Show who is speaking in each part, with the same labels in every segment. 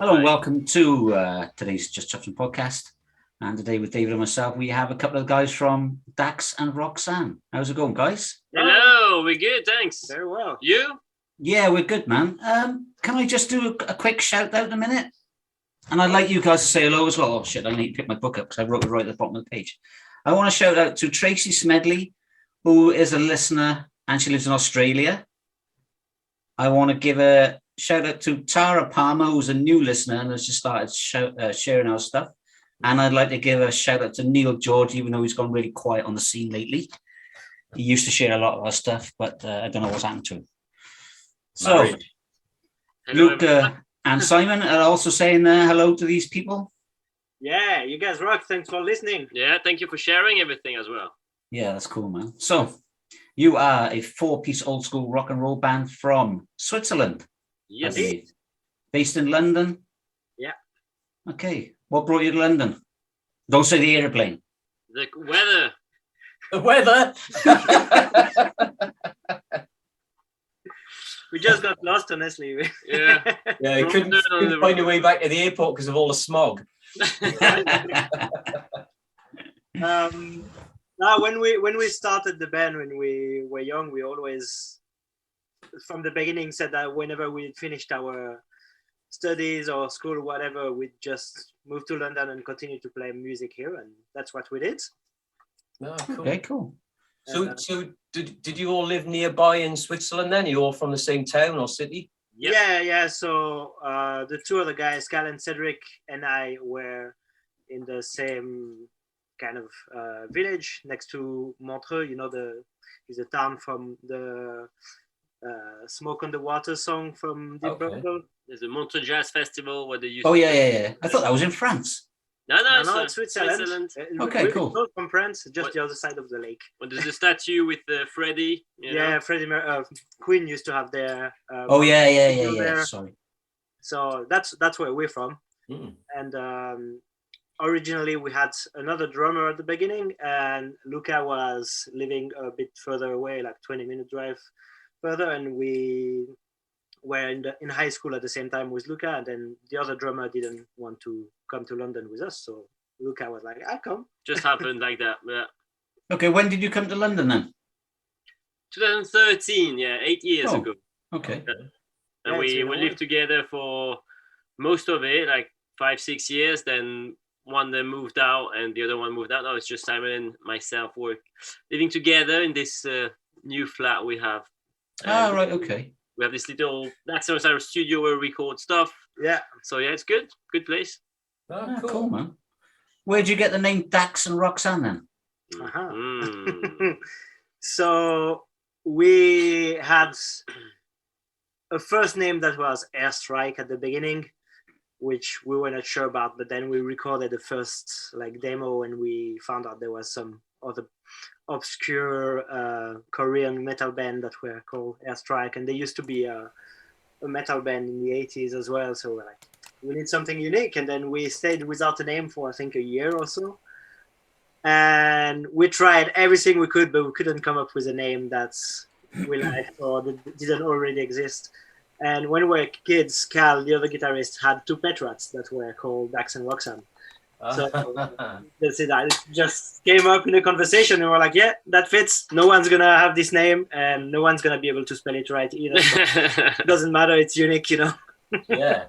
Speaker 1: Hello and welcome to today's Just Chopsing Podcast. And today with David and myself, we have a couple of guys from Daxx and Roxane. How's it going, guys?
Speaker 2: Hello, we're good, thanks.
Speaker 3: Very well.
Speaker 2: You?
Speaker 1: Yeah, we're good, man. Can I just do a quick shout out in a minute? And I'd like you guys to say hello as well. Oh, shit, I need to pick my book up because I wrote it right at the bottom of the page. I want to shout out to Tracy Smedley, who is a listener and she lives in Australia. I want to give a shout out to Tara Palmer, who's a new listener and has just started sharing our stuff. And I'd like to give a shout out to Neil George, even though he's gone really quiet on the scene lately. He used to share a lot of our stuff, but I don't know what's happened to him. So, Luke and Simon are also saying hello to these people.
Speaker 3: Yeah, you guys rock. Thanks for listening.
Speaker 2: Yeah, thank you for sharing everything as well.
Speaker 1: Yeah, that's cool, man. So, you are a 4-piece old school rock and roll band from Switzerland.
Speaker 2: Yes.
Speaker 1: Based in London?
Speaker 3: Yeah.
Speaker 1: Okay. What brought you to London? Don't say the airplane.
Speaker 2: The weather.
Speaker 3: The weather? We just got lost, honestly.
Speaker 2: Yeah.
Speaker 4: Yeah, he couldn't find a way back to the airport because of all the smog.
Speaker 3: Now, when we started the band, when we were young, we always, from the beginning, said that whenever we finished our studies or school, whatever, we'd just move to London and continue to play music here, and that's what we did.
Speaker 4: Oh, cool.
Speaker 1: Okay, cool.
Speaker 4: So did you all live nearby in Switzerland then? You all from the same town or city?
Speaker 2: Yep.
Speaker 3: Yeah. So the two other guys, Cal and Cedric, and I were in the same kind of village next to Montreux. You know, is a town from the Smoke on the Water song from Deep Purple.
Speaker 2: There's a Montreux Jazz Festival where they used.
Speaker 1: Oh, yeah. I thought that was in France.
Speaker 2: No,
Speaker 3: it's Switzerland.
Speaker 1: Okay, cool.
Speaker 3: Not from France, just the other side of the lake.
Speaker 2: Well, there's a statue with Freddie.
Speaker 3: Freddie. Queen used to have their.
Speaker 1: Yeah. Sorry.
Speaker 3: So that's where we're from. And originally we had another drummer at the beginning, and Luca was living a bit further away, like 20-minute drive further, and we were in high school at the same time with Luca, and then the other drummer didn't want to come to London with us, so Luca was like, I'll come.
Speaker 2: Just happened like that. Yeah.
Speaker 1: Okay, when did you come to London then?
Speaker 2: 2013, 8 years ago.
Speaker 1: Okay.
Speaker 2: And we lived together for most of it, like 5-6 years. Then one then moved out and the other one moved out. Now it's just Simon and myself living together in this new flat we have.
Speaker 1: Right, okay.
Speaker 2: We have this little, that's our studio where we record stuff.
Speaker 3: Yeah.
Speaker 2: So it's good place.
Speaker 4: Oh,
Speaker 1: Cool, man. Where'd you get the name Daxx and Roxane then?
Speaker 3: So we had a first name that was Airstrike at the beginning, which we were not sure about, but then we recorded the first demo and we found out there was some other obscure Korean metal band that were called Airstrike, and they used to be a metal band in the 80s as well, so we're like, we need something unique, and then we stayed without a name for I think a year or so, and we tried everything we could, but we couldn't come up with a name that's we liked or that didn't already exist. And when we were kids, Cal, the other guitarist, had 2 pet rats that were called Daxx and Roxane. So that's it. It just came up in a conversation, and we're like, yeah, that fits. No one's gonna have this name, and no one's gonna be able to spell it right either. It doesn't matter. It's unique, you know.
Speaker 4: Yeah.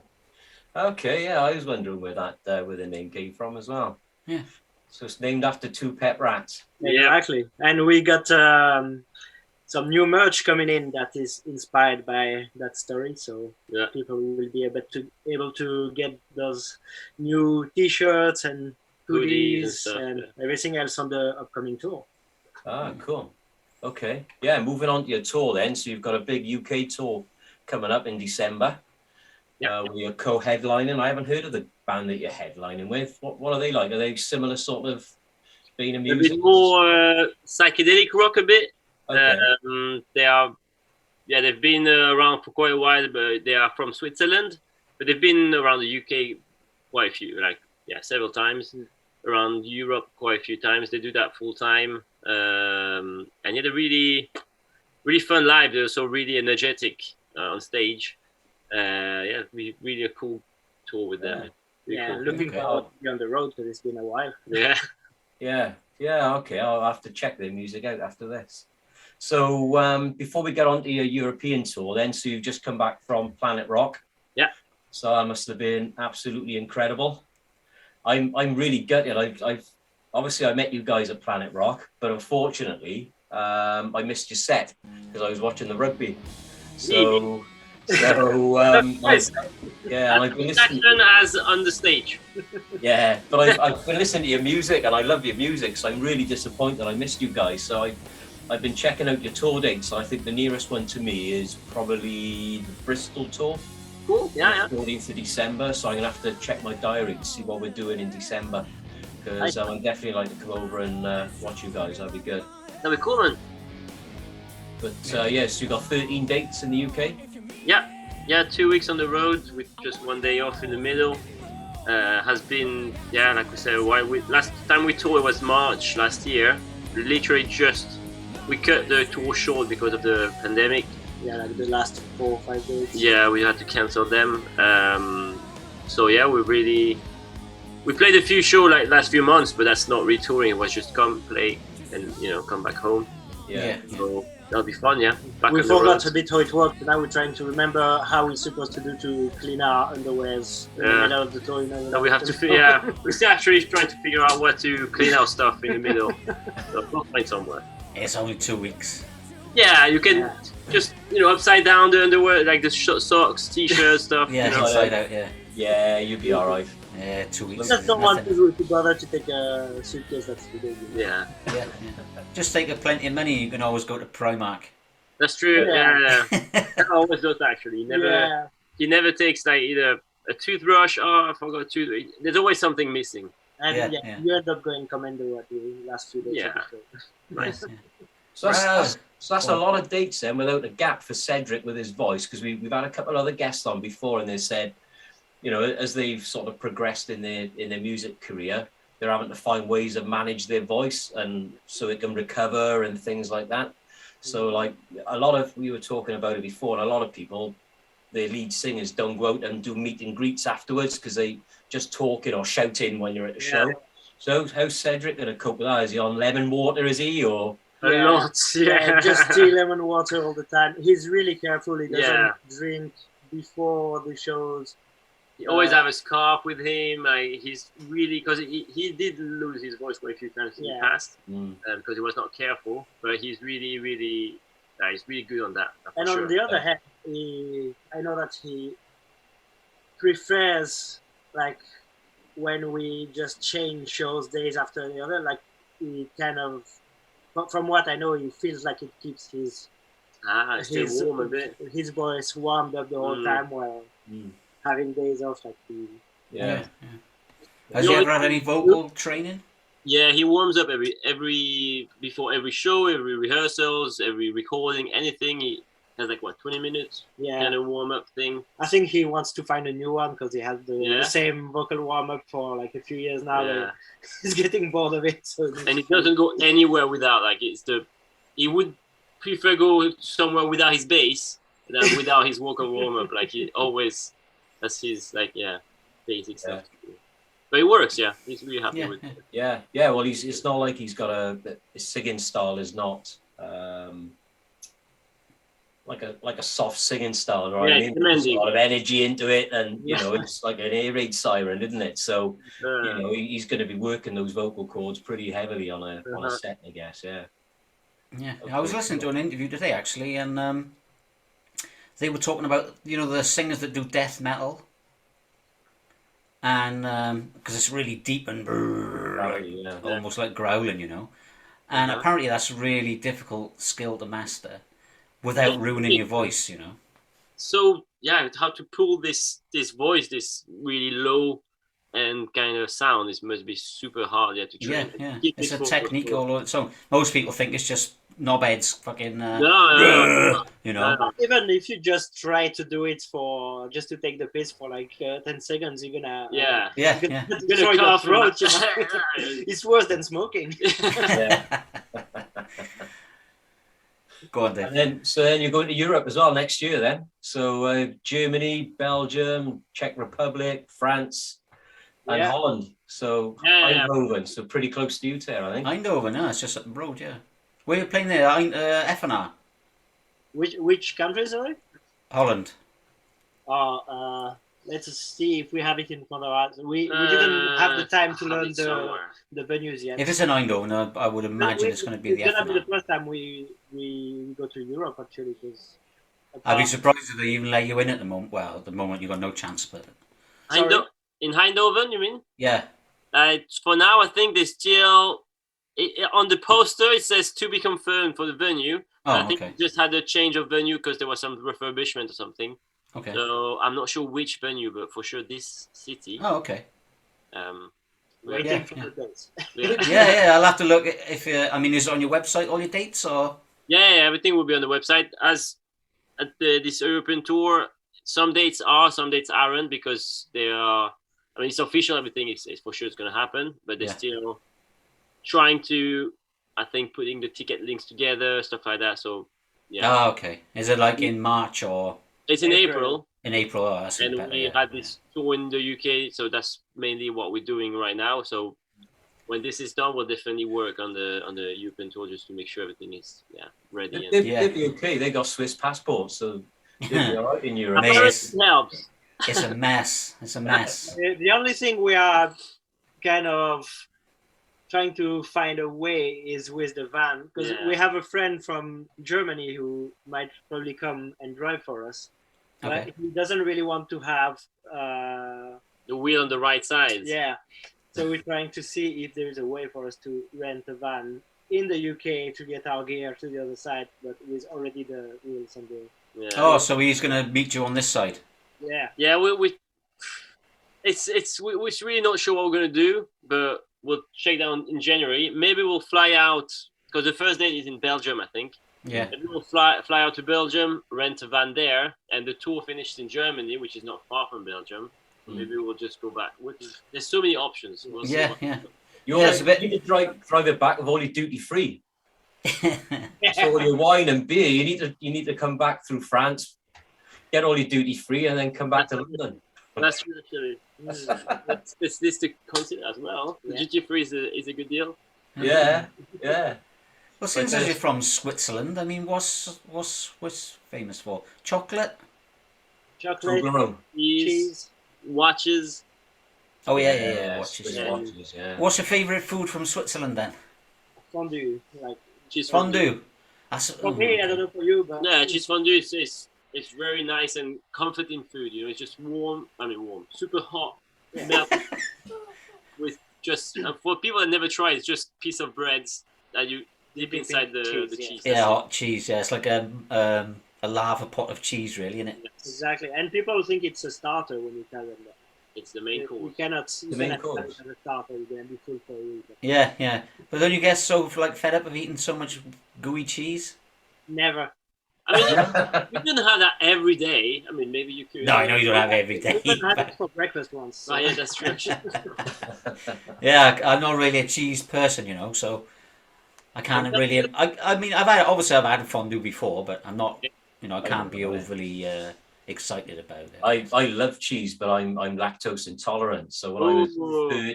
Speaker 4: Okay. Yeah, I was wondering where the name came from as well.
Speaker 1: Yeah.
Speaker 4: So it's named after 2 pet rats.
Speaker 3: Yeah, exactly. And we got some new merch coming in that is inspired by that story, so people will be able to get those new T-shirts and hoodies and everything else on the upcoming tour.
Speaker 4: Cool. Okay. Yeah, moving on to your tour then. So you've got a big UK tour coming up in December. Where you're co-headlining. I haven't heard of the band that you're headlining with. What are they like? Are they similar sort of being a music?
Speaker 2: A bit more psychedelic rock a bit.
Speaker 4: Okay.
Speaker 2: They've been around for quite a while, but they are from Switzerland. But they've been around the UK quite a few, several times. Around Europe quite a few times. They do that full time. And they're really, really fun live. They're also really energetic on stage. Really a cool tour with them. Really
Speaker 3: Yeah,
Speaker 2: cool.
Speaker 3: looking
Speaker 1: Okay.
Speaker 3: forward to be on the road because it's been a while.
Speaker 2: Yeah.
Speaker 4: Yeah. Okay, I'll have to check their music out after this. So before we get on to your European tour, then, so you've just come back from Planet Rock.
Speaker 2: Yeah.
Speaker 4: So that must have been absolutely incredible. I'm really gutted. I've obviously I met you guys at Planet Rock, but unfortunately, I missed your set because I was watching the rugby. So
Speaker 2: Nice.
Speaker 4: yeah, and I've been listening.
Speaker 2: Action as on the stage.
Speaker 4: Yeah, but I've been listening to your music and I love your music, so I'm really disappointed I missed you guys. So I've been checking out your tour dates. I think the nearest one to me is probably the Bristol tour.
Speaker 2: Cool. Yeah.
Speaker 4: 14th of December, so I'm gonna have to check my diary to see what we're doing in December, because I'd definitely like to come over and watch you guys. That'd be good.
Speaker 2: That'd be cool, man.
Speaker 4: But yes, you got 13 dates in the UK.
Speaker 2: Yeah, 2 weeks on the road with just 1 day off in the middle. Has been, like we said, last time we toured was March last year. Literally we cut the tour short because of the pandemic.
Speaker 3: Yeah, like the last 4 or 5 days.
Speaker 2: Yeah, we had to cancel them. So yeah, we played a few shows like last few months, but that's not re-touring. It was just come play and come back home.
Speaker 4: Yeah.
Speaker 2: So that'll be fun. Yeah. Back
Speaker 3: We
Speaker 2: on the road.
Speaker 3: forgot a bit how it worked. Now we're trying to remember how we're supposed to do to clean our underwears in the middle of the tour.
Speaker 2: Now we have to. We're still actually trying to figure out where to clean our stuff in the middle. So we'll find somewhere.
Speaker 1: It's only 2 weeks.
Speaker 2: Yeah, you can just upside down the underwear, like the socks, t-shirts, stuff.
Speaker 1: Yeah, inside out. Yeah.
Speaker 4: Yeah, you'll be all right.
Speaker 1: Yeah, 2 weeks.
Speaker 3: I just don't want to bother to take a suitcase that's too big.
Speaker 2: Yeah,
Speaker 1: Just take a plenty of money. You can always go to Primark.
Speaker 2: that's true.
Speaker 3: Yeah.
Speaker 2: Yeah. That always does that, actually. He never takes like either a toothbrush. Oh, I forgot a toothbrush. There's always something missing.
Speaker 3: And
Speaker 1: Yeah.
Speaker 3: you end up going commando at the last few days.
Speaker 2: Yeah.
Speaker 3: Of the show.
Speaker 2: Nice.
Speaker 4: So that's a lot of dates then, without a gap for Cedric with his voice, because we've had a couple of other guests on before, and they said, as they've sort of progressed in their music career, they're having to find ways of manage their voice and so it can recover and things like that. So like we were talking about it before, and a lot of people, their lead singers don't go out and do meet and greets afterwards because they just talking or shouting when you're at the show. So how's Cedric going to cope with that? Is he on lemon water, is he, or?
Speaker 2: A lot, yeah.
Speaker 3: Just tea, lemon water all the time. He's really careful. He doesn't drink before the shows.
Speaker 2: He always have a scarf with him. Like, he's really, because he did lose his voice quite a few times in the past because he was not careful. But he's really, really, he's really good on that.
Speaker 3: And on the other hand, I know that he prefers like when we just change shows days after the other. Like he kind of, from what I know, he feels like it keeps his
Speaker 2: warm a bit.
Speaker 3: His voice warmed up the whole time while having days off. Like
Speaker 1: Has he ever had any vocal training?
Speaker 2: Yeah, he warms up before every show, every rehearsals, every recording, anything. He has 20 minutes kind of warm up thing.
Speaker 3: I think he wants to find a new one because he has the same vocal warm up for a few years now.
Speaker 2: Yeah.
Speaker 3: He's getting bored of it. So
Speaker 2: and he doesn't go anywhere without he would prefer go somewhere without his bass than without his vocal warm up. He always, that's his basic stuff. But it works, he's really happy with it.
Speaker 4: Yeah. Well, it's not like he's got his singing style is not like a soft singing style, right? I mean, there's a lot of energy into it, and it's like an air raid siren, isn't it? So he's going to be working those vocal cords pretty heavily on a set, I guess. Yeah.
Speaker 1: I was listening to an interview today actually, and they were talking about the singers that do death metal, and because it's really deep and almost like growling, and apparently that's a really difficult skill to master without ruining your voice,
Speaker 2: So how to pull this voice, this really low and kind of sound, this must be super hard to train.
Speaker 1: Yeah. It's a technique all on its own. Most people think it's just knobheads fucking
Speaker 2: No.
Speaker 3: Even if you just try to do it just to take the piss for 10 seconds, you're gonna destroy your throat. It's worse than smoking.
Speaker 1: Go on, Dave.
Speaker 4: And then you're going to Europe as well next year then. So Germany, Belgium, Czech Republic, France, and Holland. So Eindhoven, so pretty close to you, Tara, I think.
Speaker 1: Eindhoven, it's just up the road, yeah. Where are you playing there? FNR?
Speaker 3: Which country, sorry?
Speaker 1: Holland.
Speaker 3: Let's see if we have it in front of us. We didn't have the time to learn the venues yet.
Speaker 1: If it's in Eindhoven, I would imagine it's going to be the FNR.
Speaker 3: It's going to be the first time we go to Europe, actually.
Speaker 1: I'd be surprised if they even let you in at the moment. Well, at the moment, you've got no chance, but...
Speaker 2: In Eindhoven, you mean?
Speaker 1: Yeah.
Speaker 2: For now, I think they still... on the poster, it says to be confirmed for the venue. I think we just had a change of venue because there was some refurbishment or something.
Speaker 1: Okay.
Speaker 2: So I'm not sure which venue, but for sure this city.
Speaker 1: Oh, okay.
Speaker 3: Waiting for the dates.
Speaker 2: Yeah.
Speaker 1: I'll have to look. If is it on your website, all your dates, or?
Speaker 2: Yeah, everything will be on the website. As at this European tour, some dates are, some dates aren't, because they are... I mean, it's official, everything is for sure it's going to happen, but they're still trying to, I think, putting the ticket links together, stuff like that. So, yeah.
Speaker 1: Oh, okay. Is it like in March or?
Speaker 2: It's in April.
Speaker 1: In April, that's
Speaker 2: and
Speaker 1: better,
Speaker 2: we had this tour in the UK, so that's mainly what we're doing right now. So when this is done, we'll definitely work on the European tour just to make sure everything is ready.
Speaker 4: They'd be okay. They got Swiss passports, so they'd be all right in Europe.
Speaker 2: It helps.
Speaker 1: It's a mess. It's a mess.
Speaker 3: The only thing we are kind of trying to find a way is with the van, because we have a friend from Germany who might probably come and drive for us.
Speaker 1: Okay.
Speaker 3: But he doesn't really want to have
Speaker 2: the wheel on the right side.
Speaker 3: Yeah. So we're trying to see if there's a way for us to rent a van in the UK to get our gear to the other side, but with already the wheels on the...
Speaker 2: Yeah.
Speaker 1: Oh, so he's going to meet you on this side?
Speaker 3: Yeah.
Speaker 2: Yeah, we're really not sure what we're going to do, but we'll check down in January. Maybe we'll fly out, because the first date is in Belgium, I think.
Speaker 1: Yeah.
Speaker 2: Maybe we'll fly out to Belgium, rent a van there, and the tour finishes in Germany, which is not far from Belgium. Maybe we'll just go back. There's so many options. We'll see.
Speaker 4: You need to drive it back with all your duty free. So all your wine and beer, you need to come back through France, get all your duty free, and then come back to London.
Speaker 2: That's true, actually. That's this to consider as well. The duty free is a good deal.
Speaker 4: Yeah.
Speaker 1: Well, since you're from Switzerland, I mean, what's famous for? Chocolate,
Speaker 3: cheese,
Speaker 2: watches.
Speaker 1: Oh yeah, watches.
Speaker 4: Watches,
Speaker 1: What's your favourite food from Switzerland then?
Speaker 3: Fondue, like
Speaker 2: cheese
Speaker 1: fondue.
Speaker 3: For me, I don't know for you, but
Speaker 2: cheese fondue is very nice and comforting food. You know, it's just warm, super hot, melted with just for people that never try, it's just piece of bread that you dip inside the cheese.
Speaker 1: Yeah, hot cheese. Yeah, it's like a lava pot of cheese, really, isn't it?
Speaker 3: Yes. Exactly, and people think it's a starter when you tell them that.
Speaker 2: It's the main course.
Speaker 3: You cannot have it as a starter. You're going to be full for a week.
Speaker 1: Yeah. But don't you get so fed up of eating so much gooey cheese?
Speaker 3: Never.
Speaker 2: I mean, you don't have that every day. I mean, maybe you could.
Speaker 1: No, I know you don't have it every day.
Speaker 3: You had it for breakfast once. So.
Speaker 2: Oh, yeah, that's true.
Speaker 1: Yeah, I'm not really a cheese person, so I can't really. I mean, I've had fondue before, but I'm not. I can't be overly excited about it.
Speaker 4: I love cheese, but I'm lactose intolerant. So when I was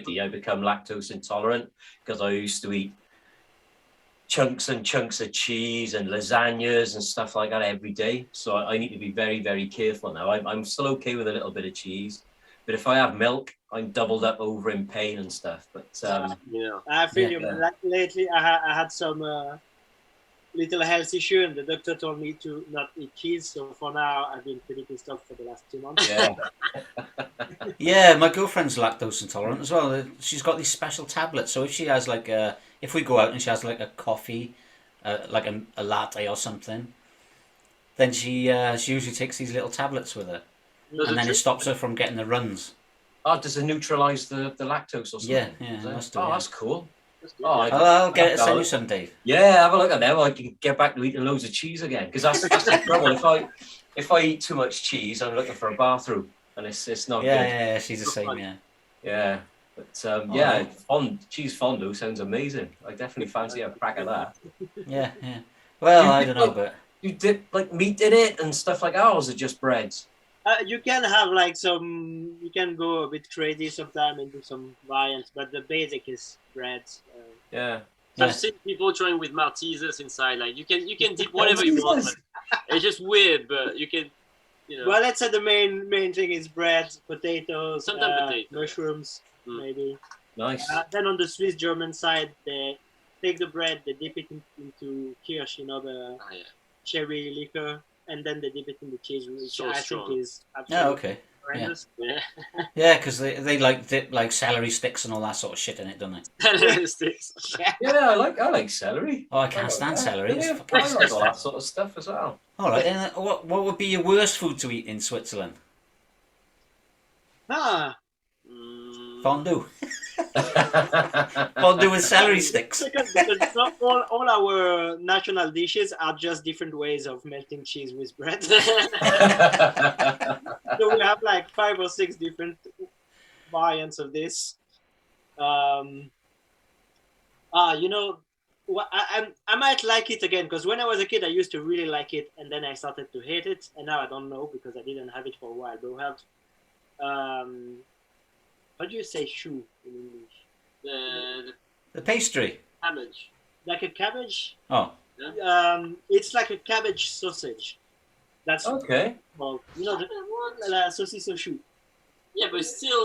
Speaker 4: 30, I become lactose intolerant because I used to eat chunks and chunks of cheese and lasagnas and stuff like that every day. So I need to be very, very careful now. I'm still okay with a little bit of cheese, but if I have milk, I'm doubled up over in pain and stuff. But
Speaker 3: I feel you. Like lately, I had some little health issue, and the doctor told me to not eat cheese. So for now, I've been pretty pissed off for the last 2 months.
Speaker 4: Yeah.
Speaker 1: Yeah, my girlfriend's lactose intolerant as well. She's got these special tablets. So if she has if we go out and she has a coffee, like a latte or something, then she usually takes these little tablets with her, and then it stops her from getting the runs.
Speaker 4: Oh, does it neutralise the lactose or something?
Speaker 1: Yeah,
Speaker 4: that's cool.
Speaker 1: I'll get it send you some, Dave.
Speaker 4: Yeah, have a look at them. I can get back to eating loads of cheese again, because that's the trouble. If I eat too much cheese, I'm looking for a bathroom, and it's not good.
Speaker 1: Yeah, she's the same.
Speaker 4: Yeah, but cheese fondue sounds amazing. I definitely fancy a crack of that.
Speaker 1: Yeah. Well, I don't know, but
Speaker 4: You dip like meat in it and stuff like that, or is it just breads?
Speaker 3: You can have like some. You can go a bit crazy sometimes and do some variants, but the basic is bread.
Speaker 4: Yeah.
Speaker 2: So
Speaker 1: Yeah.
Speaker 2: I've seen people throwing with Maltesers inside. Like you can dip whatever you want.
Speaker 4: Maltesers?
Speaker 2: But it's just weird, but you can,
Speaker 3: Well, let's say the main thing is bread, potatoes,
Speaker 2: Sometimes potato.
Speaker 3: mushrooms,
Speaker 2: Mm.
Speaker 3: maybe.
Speaker 4: Nice.
Speaker 3: Then on the Swiss German side, they take the bread, they dip it into kirsch, the cherry liquor, and then they dip it in the cheese, which
Speaker 2: So
Speaker 3: I
Speaker 2: strong.
Speaker 3: think is absolutely
Speaker 1: oh, okay.
Speaker 3: horrendous.
Speaker 2: Yeah.
Speaker 1: Yeah, because they like dip like celery sticks and all that sort of shit in it, don't they?
Speaker 2: Sticks.
Speaker 4: Yeah, I like celery.
Speaker 1: Oh, I can't stand celery. It's
Speaker 4: Yeah,
Speaker 1: fucking
Speaker 4: I like all that sort of stuff as well.
Speaker 1: All right, and what would be your worst food to eat in Switzerland?
Speaker 3: Ah,
Speaker 1: Fondue. Fondue with celery sticks.
Speaker 3: because not all our national dishes are just different ways of melting cheese with bread. So we have like 5 or 6 different variants of this. I might like it again because when I was a kid, I used to really like it, and then I started to hate it, and now I don't know because I didn't have it for a while. But we have, how do you say choux in English?
Speaker 1: The pastry.
Speaker 2: Cabbage.
Speaker 3: Like a cabbage.
Speaker 1: Oh,
Speaker 3: It's like a cabbage sausage. That's
Speaker 4: Okay.
Speaker 3: well, the saucisse au choux.
Speaker 2: Yeah, but it's still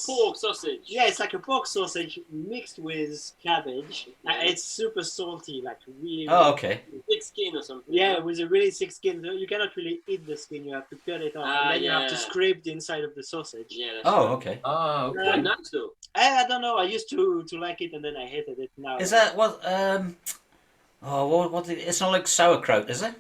Speaker 2: pork sausage.
Speaker 3: Yeah, it's like a pork sausage mixed with cabbage. It's super salty, like really.
Speaker 1: oh, okay.
Speaker 2: Thick skin or something.
Speaker 3: Yeah, with a really thick skin. You cannot really eat the skin. You have to cut it off, and then you have to scrape the inside of the sausage.
Speaker 2: Yeah. That's
Speaker 1: Oh,
Speaker 2: right.
Speaker 1: okay.
Speaker 4: Ah,
Speaker 2: Quite
Speaker 4: okay.
Speaker 2: nice though.
Speaker 3: I don't know. I used to like it, and then I hated it. Now
Speaker 1: Is that what? What? It's not like sauerkraut, is it?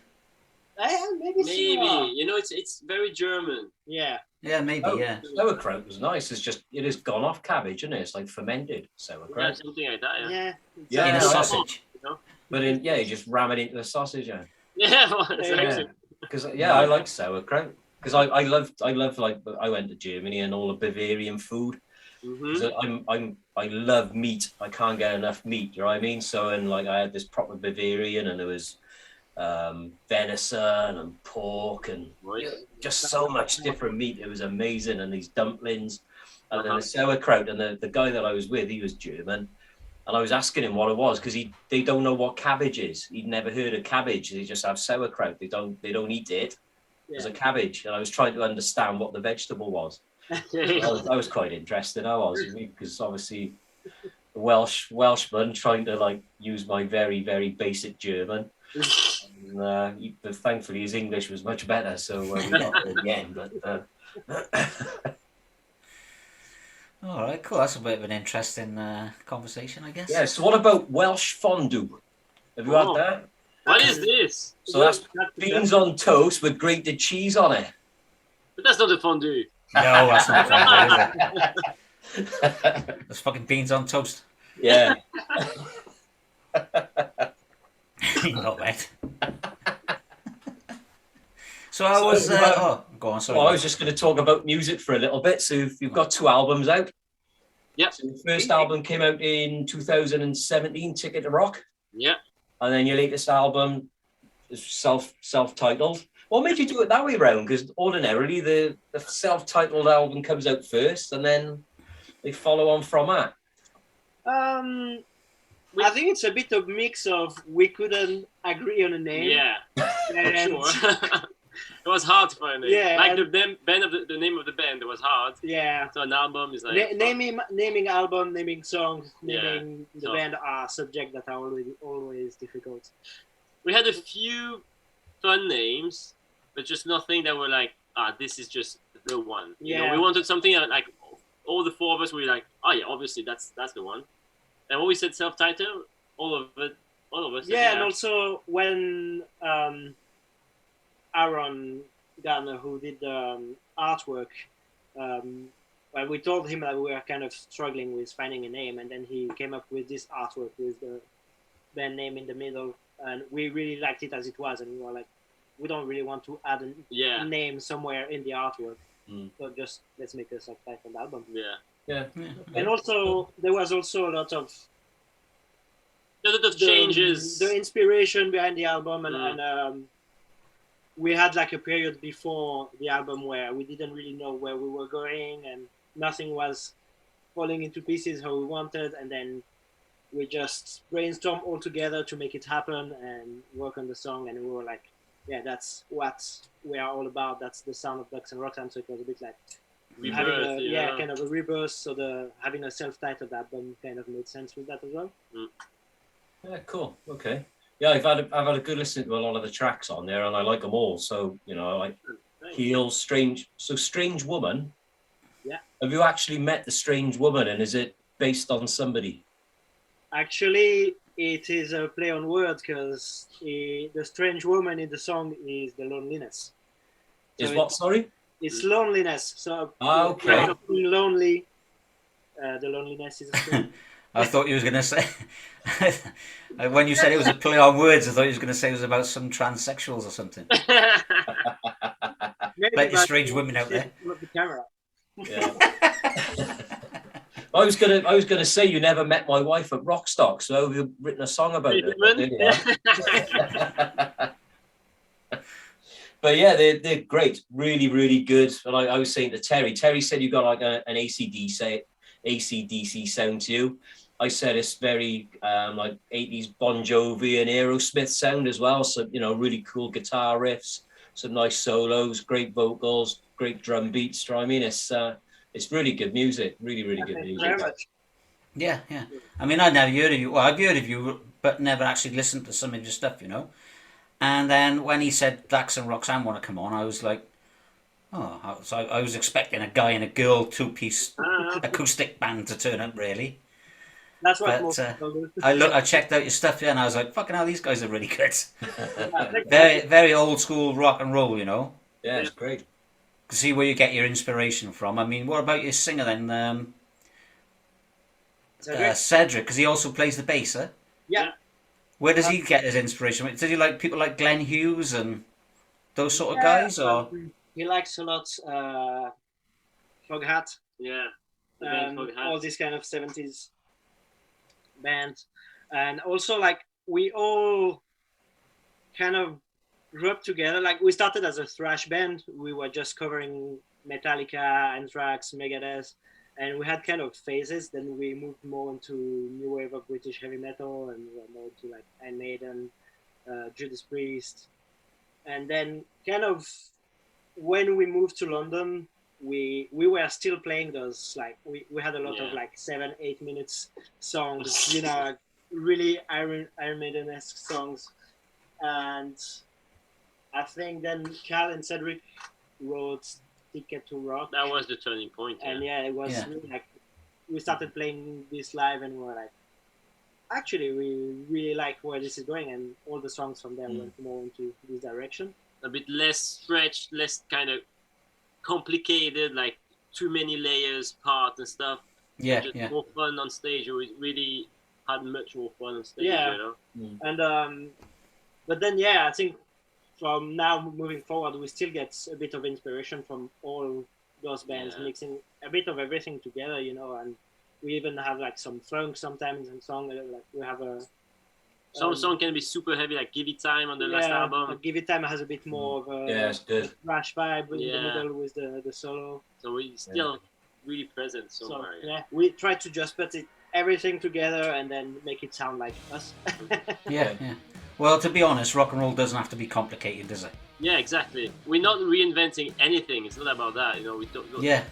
Speaker 3: maybe similar.
Speaker 2: Maybe. It's very German.
Speaker 3: Yeah.
Speaker 1: Yeah, maybe.
Speaker 4: Oh,
Speaker 1: Yeah.
Speaker 4: sauerkraut was nice. It is gone off cabbage, isn't it? It's like fermented
Speaker 2: Yeah,
Speaker 4: sauerkraut.
Speaker 2: something like that.
Speaker 3: Yeah.
Speaker 4: Yeah,
Speaker 1: In a
Speaker 4: no,
Speaker 1: sausage.
Speaker 4: But you just ram it into the sausage, yeah.
Speaker 2: Yeah. Well,
Speaker 3: Yeah.
Speaker 4: Because I like sauerkraut. Because I love like I went to Germany and all the Bavarian food.
Speaker 2: Mm-hmm.
Speaker 4: 'Cause I love meat. I can't get enough meat. You know what I mean? So and like I had this proper Bavarian, and there was venison and pork and just so much different meat. It was amazing, and these dumplings, and then the sauerkraut. And the guy that I was with, he was German, and I was asking him what it was because they don't know what cabbage is. He'd never heard of cabbage. They just have sauerkraut. They don't eat it as a cabbage. And I was trying to understand what the vegetable was. I was quite interested. I was, because obviously the Welshman trying to like use my very, very basic German. And, but thankfully his English was much better, so we got there in the end. But
Speaker 1: All right, cool. That's a bit of an interesting conversation, I guess.
Speaker 4: yeah. So what about Welsh fondue? Have you had that?
Speaker 2: What is this?
Speaker 4: So that's beans on toast with grated cheese on it.
Speaker 2: But that's not a fondue.
Speaker 1: No, that's not fondue, is it? There's fucking beans on toast.
Speaker 4: Yeah.
Speaker 1: Not bad. So I was. Go on. Sorry.
Speaker 4: Well, I was just going to talk about music for a little bit. So you've got 2 albums out.
Speaker 2: Yep.
Speaker 4: So the first album came out in 2017, Ticket to Rock.
Speaker 2: Yeah.
Speaker 4: And then your latest album is self-titled. What made you do it that way round? Because ordinarily the self-titled album comes out first, and then they follow on from that.
Speaker 3: I think it's a bit of mix of we couldn't agree on a name.
Speaker 2: Yeah.
Speaker 3: And
Speaker 2: Sure. It was hard to find a name.
Speaker 3: Yeah,
Speaker 2: Like
Speaker 3: and-
Speaker 2: the name of the band, it was hard.
Speaker 3: yeah.
Speaker 2: So an album is like
Speaker 3: Naming album, naming songs,
Speaker 2: Yeah.
Speaker 3: naming the
Speaker 2: So-
Speaker 3: band are subjects that are always difficult.
Speaker 2: we had a few fun names, but just nothing that were like, this is just the one. You know,
Speaker 3: Yeah.
Speaker 2: we wanted something that, like all the 4 of us were like, oh yeah, obviously that's the one. And when we said self-titled, all of us said,
Speaker 3: Yeah, and also when Aaron Garner, who did the artwork, well, we told him that we were kind of struggling with finding a name, and then he came up with this artwork with the band name in the middle, and we really liked it as it was, and we were like, we don't really want to add a name somewhere in the artwork, so just let's make a self-titled album.
Speaker 2: Yeah.
Speaker 4: Yeah.
Speaker 3: And also, there was also a lot of
Speaker 2: a lot of changes.
Speaker 3: The inspiration behind the album, and we had like a period before the album where we didn't really know where we were going, and nothing was falling into pieces how we wanted, and then we just brainstormed all together to make it happen and work on the song, and we were like, yeah, that's what we are all about. That's the sound of Daxx and Roxane. So it was a bit like
Speaker 2: Rebirth,
Speaker 3: kind of a rebirth. So having a self-titled album kind of made sense with that as well.
Speaker 4: Yeah, cool. Okay. Yeah, I've had a good listen to a lot of the tracks on there, and I like them all. So I like Heel, Strange. So Strange Woman.
Speaker 3: Yeah.
Speaker 4: Have you actually met the Strange Woman, and is it based on somebody?
Speaker 3: Actually, it is a play on words because the strange woman in the song is the loneliness.
Speaker 4: Is what? Sorry.
Speaker 3: It's loneliness. So
Speaker 4: okay.
Speaker 3: Being lonely. The loneliness is a strange.
Speaker 1: I thought you was going to say, when you said it was a play on words, I thought you was going to say it was about some transsexuals or something. Like the strange women out there.
Speaker 3: The camera.
Speaker 4: Yeah. I was gonna say you never met my wife at Rockstock, so you've written a song about it. But yeah, they're great, really, really good. And I was saying to Terry said you got like an AC/DC sound to you. I said it's very like 80s Bon Jovi and Aerosmith sound as well. So really cool guitar riffs, some nice solos, great vocals, great drum beats. Do you know what I mean? It's really good music, really, really good music.
Speaker 3: Very much.
Speaker 1: Yeah. I mean, I'd never heard of you. Well, I've heard of you, but never actually listened to some of your stuff, And then when he said Daxx and Roxane want to come on, I was like, oh. So I was expecting a guy and a girl two-piece acoustic band to turn up, really.
Speaker 3: That's what
Speaker 1: but
Speaker 3: most people do.
Speaker 1: I checked out your stuff, and I was like, fucking hell, these guys are really good. Very, very old school rock and roll,
Speaker 4: Yeah, it's great.
Speaker 1: See where you get your inspiration from. I mean, what about your singer then? Cedric, because he also plays the bass, huh?
Speaker 3: Yeah.
Speaker 1: Where does he get his inspiration? Does he like people like Glenn Hughes and those sort of guys, or
Speaker 3: he likes a lot Foghat.
Speaker 2: Yeah.
Speaker 3: All these kind of 70s bands, and also like we all kind of grew up together. Like we started as a thrash band. We were just covering Metallica, Anthrax, Megadeth, and we had kind of phases. Then we moved more into new wave of British heavy metal, and we were more into like Iron Maiden, Judas Priest, and then kind of when we moved to London, we were still playing those like we had a lot of like 7-8 minutes songs, really Iron Maiden-esque songs, and I think then Cal and Cedric wrote Ticket to Rock.
Speaker 2: That was the turning point.
Speaker 3: And it was really like we started playing this live, and we were like, actually, we really like where this is going, and all the songs from there went more into this direction.
Speaker 2: A bit less stretched, less kind of complicated, like too many layers, parts and stuff. Just more fun on stage. We really had much more fun on stage. And but then I think from now moving forward, we still get a bit of inspiration from all those bands, mixing a bit of everything together, and we even have like some funk sometimes in song. Like we have a some song can be super heavy, like Give It Time on the last album.
Speaker 3: Give It Time has a bit more of a
Speaker 4: it's good
Speaker 3: thrash vibe in the middle with the solo.
Speaker 2: So we still really present somewhere.
Speaker 3: So we try to just put everything together and then make it sound like us.
Speaker 1: Yeah. Well, to be honest, rock and roll doesn't have to be complicated, does it?
Speaker 2: Yeah, exactly. We're not reinventing anything. It's not about that. We don't try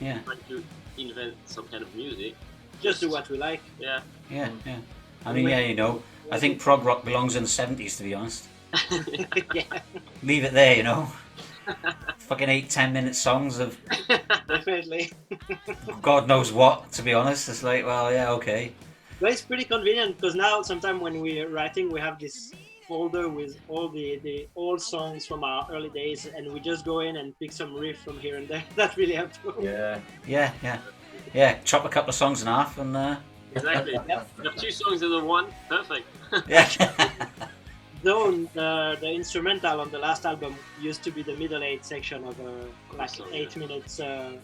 Speaker 2: to invent some kind of music.
Speaker 3: Just do what we like.
Speaker 2: Yeah.
Speaker 1: I mean, I think prog rock belongs in the 70s, to be honest. Leave it there, Fucking 8-10 minute songs of
Speaker 3: definitely
Speaker 1: God knows what, to be honest. It's like, well, okay.
Speaker 3: But it's pretty convenient because now sometimes when we're writing, we have this folder with all the old songs from our early days, and we just go in and pick some riff from here and there. That's really helpful.
Speaker 1: Yeah. Chop a couple of songs in half and
Speaker 2: exactly. You have 2 songs in the one. Perfect.
Speaker 3: Though the instrumental on the last album used to be the middle 8 section of like 8 minutes. Really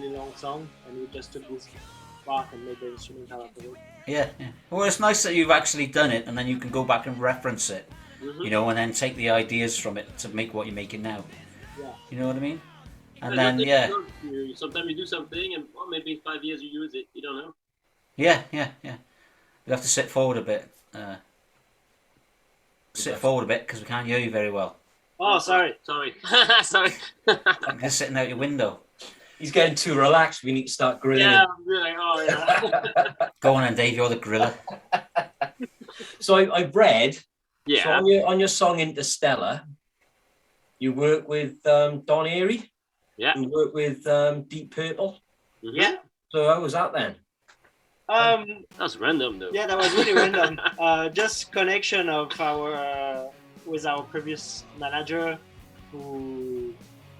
Speaker 3: long song, and we just took this part and made the instrumental out of it.
Speaker 1: Yeah, yeah. Well, it's nice that you've actually done it, and then you can go back and reference it,
Speaker 2: Mhm.
Speaker 1: you know, and then take the ideas from it to make what you're making now.
Speaker 3: Yeah.
Speaker 1: You know what I mean? And
Speaker 2: Yeah,
Speaker 1: then,
Speaker 2: just
Speaker 1: yeah,
Speaker 2: sometimes you do something, and maybe in 5 years you use it. You don't know.
Speaker 1: yeah. You have to sit forward a bit. Sit forward a bit because we can't hear you very well.
Speaker 3: Oh, sorry.
Speaker 2: Sorry. Sorry.
Speaker 1: I'm just sitting out your window.
Speaker 4: He's getting too relaxed. We need to start grilling
Speaker 2: Yeah,
Speaker 4: him.
Speaker 2: I'm like, oh yeah.
Speaker 1: Go on then, Dave. You're the griller.
Speaker 4: So I've read. So
Speaker 2: Yeah.
Speaker 4: on your song Interstellar, you work with Don Airey.
Speaker 2: Yeah.
Speaker 4: You work with Deep Purple.
Speaker 2: Mhm.
Speaker 3: Yeah.
Speaker 4: So how was that then?
Speaker 2: That's random though.
Speaker 3: Yeah, that was really random. Just connection of our with our previous manager, who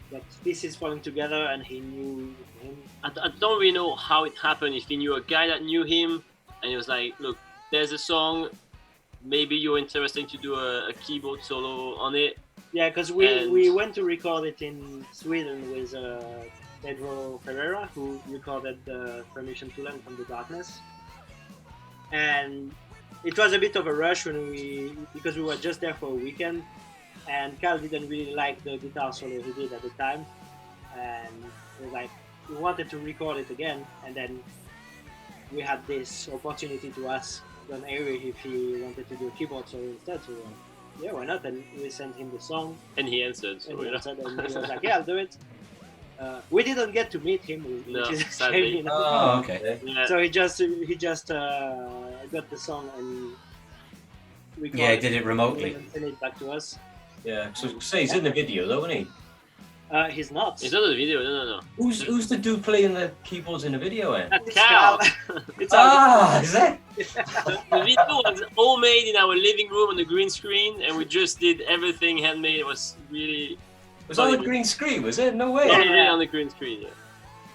Speaker 3: got pieces falling together, and he knew him.
Speaker 2: I don't really know how it happened. If he knew a guy that knew him, and he was like, "Look, there's a song. Maybe you're interested to do a keyboard solo on it."
Speaker 3: Yeah, because we went to record it in Sweden with Pedro Ferreira, who recorded the Permission to Learn from the Darkness. And it was a bit of a rush because we were just there for a weekend, and Carl didn't really like the guitar solo he did at the time, and he was like, we wanted to record it again, and then we had this opportunity to ask Don Airey if he wanted to do a keyboard solo instead. So yeah, why not? And we sent him the song,
Speaker 2: And he answered.
Speaker 3: and
Speaker 2: So,
Speaker 3: he
Speaker 2: you know.
Speaker 3: answered, and he was like, yeah, I'll do it. We didn't get to meet him, which
Speaker 2: No,
Speaker 3: is a
Speaker 2: sadly.
Speaker 3: shame, you know.
Speaker 1: Oh, okay.
Speaker 2: Yeah.
Speaker 3: So he just got the song and recorded
Speaker 1: Yeah, he did it remotely.
Speaker 3: and sent it back to us.
Speaker 4: Yeah. So say he's in the video though, isn't he?
Speaker 3: He's not.
Speaker 2: It's not a video. No.
Speaker 4: Who's the dude playing the keyboards in the video? Eh?
Speaker 2: That's
Speaker 3: It's
Speaker 2: Cal.
Speaker 3: Cal.
Speaker 2: It's our,
Speaker 4: Is it?
Speaker 2: the video was all made in our living room on the green screen, and we just did everything handmade. It was really
Speaker 4: Was that on the green screen? Was it? No way.
Speaker 2: really on the green screen. Yeah.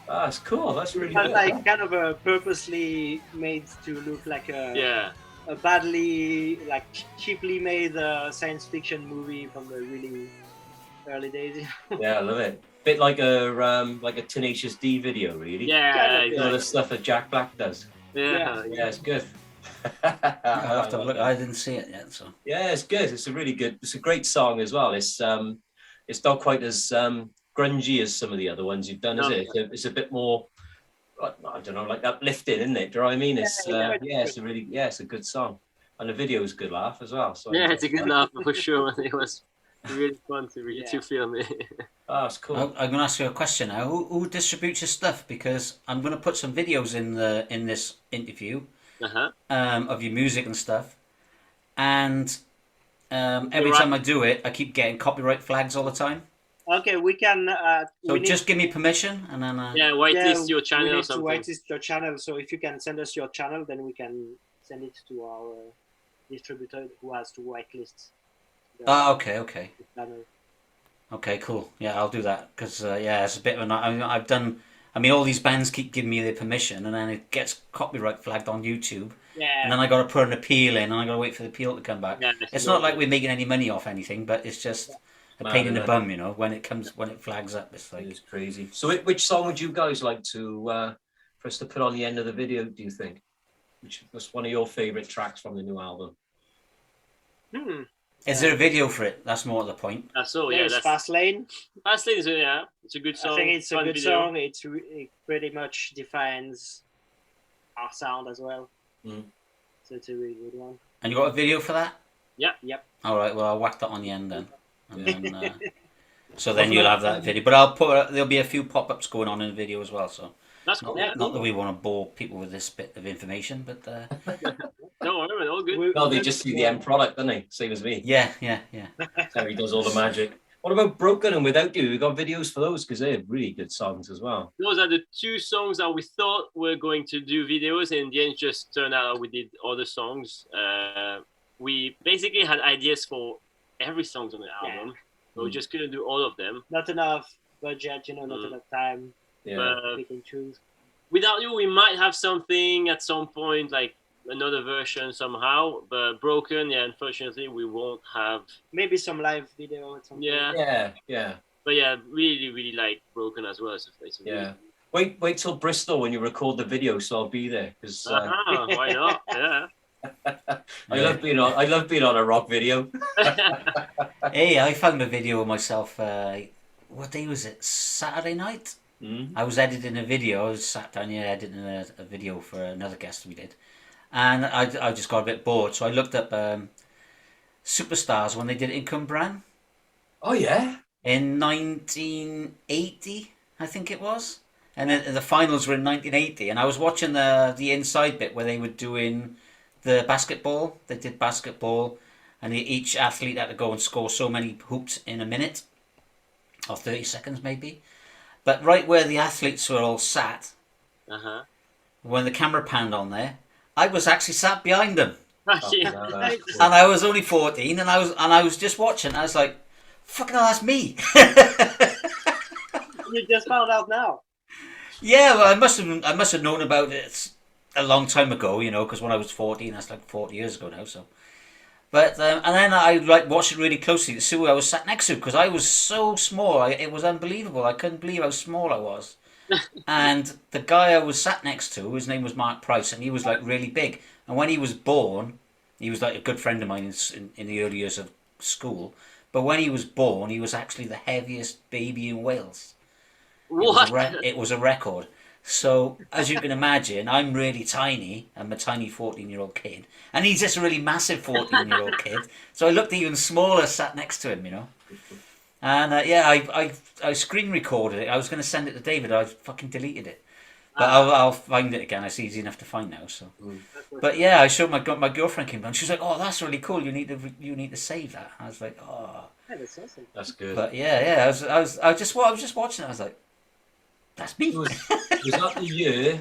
Speaker 4: Ah, that's cool. That's really
Speaker 3: It was
Speaker 4: good.
Speaker 3: like kind of a purposely made to look like
Speaker 2: Yeah.
Speaker 3: a badly, like cheaply made science fiction movie from the really early days.
Speaker 4: Yeah, I love it. Bit like a Tenacious D video, really.
Speaker 2: Yeah.
Speaker 3: Kind of,
Speaker 4: You know, the
Speaker 2: Exactly.
Speaker 4: stuff that Jack Black does.
Speaker 2: Yeah.
Speaker 4: Yeah, it's good.
Speaker 1: I'll have to look. I didn't see it yet, so.
Speaker 4: Yeah, it's good. It's a great song as well. It's not quite as grungy as some of the other ones you've done, is
Speaker 2: No.
Speaker 4: it? It's a bit more, I don't know, like uplifting, isn't it? Do you know what I mean? It's it's a good song, and the video is a good laugh as well. So
Speaker 2: Yeah, it's a good laugh for sure. It was really fun to film it.
Speaker 4: Oh, it's cool.
Speaker 1: I'm going to ask you a question now. Who distributes your stuff? Because I'm going to put some videos in this interview
Speaker 2: Uh-huh.
Speaker 1: of your music and stuff, and every
Speaker 2: Right.
Speaker 1: time I do it, I keep getting copyright flags all the time.
Speaker 3: Okay, we can.
Speaker 1: So
Speaker 3: we need,
Speaker 1: just give me permission, and then
Speaker 2: Yeah, whitelist your channel
Speaker 3: we
Speaker 2: or
Speaker 3: need to
Speaker 2: something.
Speaker 3: whitelist your channel. So if you can send us your channel, then we can send it to our distributor who has to whitelist.
Speaker 1: okay,
Speaker 3: Channel.
Speaker 1: okay, cool. Yeah, I'll do that because it's a bit of an. I've done. I mean, all these bands keep giving me their permission, and then it gets copyright flagged on YouTube, and then I got to put an appeal in, and I got to wait for the appeal to come back.
Speaker 2: Yeah,
Speaker 1: It's not like we're making any money off anything, but it's just a
Speaker 4: Mad,
Speaker 1: pain in the
Speaker 4: isn't it?
Speaker 1: bum, you know, when it flags up. It's like,
Speaker 4: It's crazy. So, which song would you guys like to for us to put on the end of the video? Do you think? What's one of your favorite tracks from the new album?
Speaker 1: is there a video for it? That's more the point.
Speaker 2: So yeah,
Speaker 3: There's
Speaker 2: that's
Speaker 3: Fast Lane.
Speaker 2: Fast Lane is it's a good song.
Speaker 3: I think it's a
Speaker 2: fun
Speaker 3: good
Speaker 2: video.
Speaker 3: song. It pretty much defines our sound as well.
Speaker 4: Mm.
Speaker 3: So it's a really good one.
Speaker 1: And you got a video for that?
Speaker 3: Yep.
Speaker 1: All right. Well, I'll whack that on the end then, and then so then you'll have that video. But there'll be a few pop-ups going on in the video as well. So
Speaker 2: That's cool. Yeah.
Speaker 1: not that we want to bore people with this bit of information, but
Speaker 2: Don't worry, man, all good.
Speaker 4: No, they just see the end product, don't they? Same as me.
Speaker 1: yeah.
Speaker 4: That's how he does all the magic. What about Broken and Without You? We got videos for those because they're really good songs as well.
Speaker 2: Those are the two songs that we thought were going to do videos, and in the end, it just turned out we did other songs. We basically had ideas for every song on the album, but we just couldn't do all of them.
Speaker 3: Not enough budget, not enough time.
Speaker 4: Yeah.
Speaker 3: We can choose.
Speaker 2: Without You, we might have something at some point, like another version somehow, but Broken, unfortunately, we won't have.
Speaker 3: Maybe some live video at some point.
Speaker 2: Yeah,
Speaker 4: Yeah.
Speaker 2: but really, really like Broken as well. So it's
Speaker 4: Yeah. Wait till Bristol when you record the video, so I'll be there. Because
Speaker 2: why not? Yeah.
Speaker 4: I love being on a rock video.
Speaker 1: Hey, I found a video of myself. What day was it? Saturday night. I was editing a video. I was sat down here editing a video for another guest we did, and I just got a bit bored, so I looked up Superstars when they did it in Cwmbran.
Speaker 4: Oh yeah.
Speaker 1: In 1980, I think it was, and then the finals were in 1980, and I was watching the inside bit where they were doing the basketball. They did basketball, and each athlete had to go and score so many hoops in a minute, or 30 seconds maybe. But right where the athletes were all sat, when the camera panned on there, I was actually sat behind them, and I was only 14, and I was just watching. I was like, "Fucking hell, that's me!"
Speaker 3: You just found out now.
Speaker 1: Yeah, well, I must have known about it a long time ago, because when I was 14, that's like 40 years ago now. So, but and then I watched it really closely to see who I was sat next to, because I was so small. It was unbelievable. I couldn't believe how small I was. And the guy I was sat next to, his name was Mark Price, and he was like really big. And when he was born, he was like a good friend of mine in the early years of school. But when he was born, he was actually the heaviest baby in Wales. It was a record. So, as you can imagine, I'm really tiny. I'm a tiny 14-year-old kid. And he's just a really massive 14-year-old kid. So I looked even smaller sat next to him, And I screen recorded it. I was going to send it to David. I fucking deleted it. But I'll find it again. It's easy enough to find now. So, but yeah, I showed my girlfriend came down. She was like, "Oh, that's really cool. You need to save that." I was like, "Oh,
Speaker 3: Yeah, that's awesome.
Speaker 4: That's good.
Speaker 1: But yeah, I was just watching it. I was like, "That's me."
Speaker 4: Was that the year?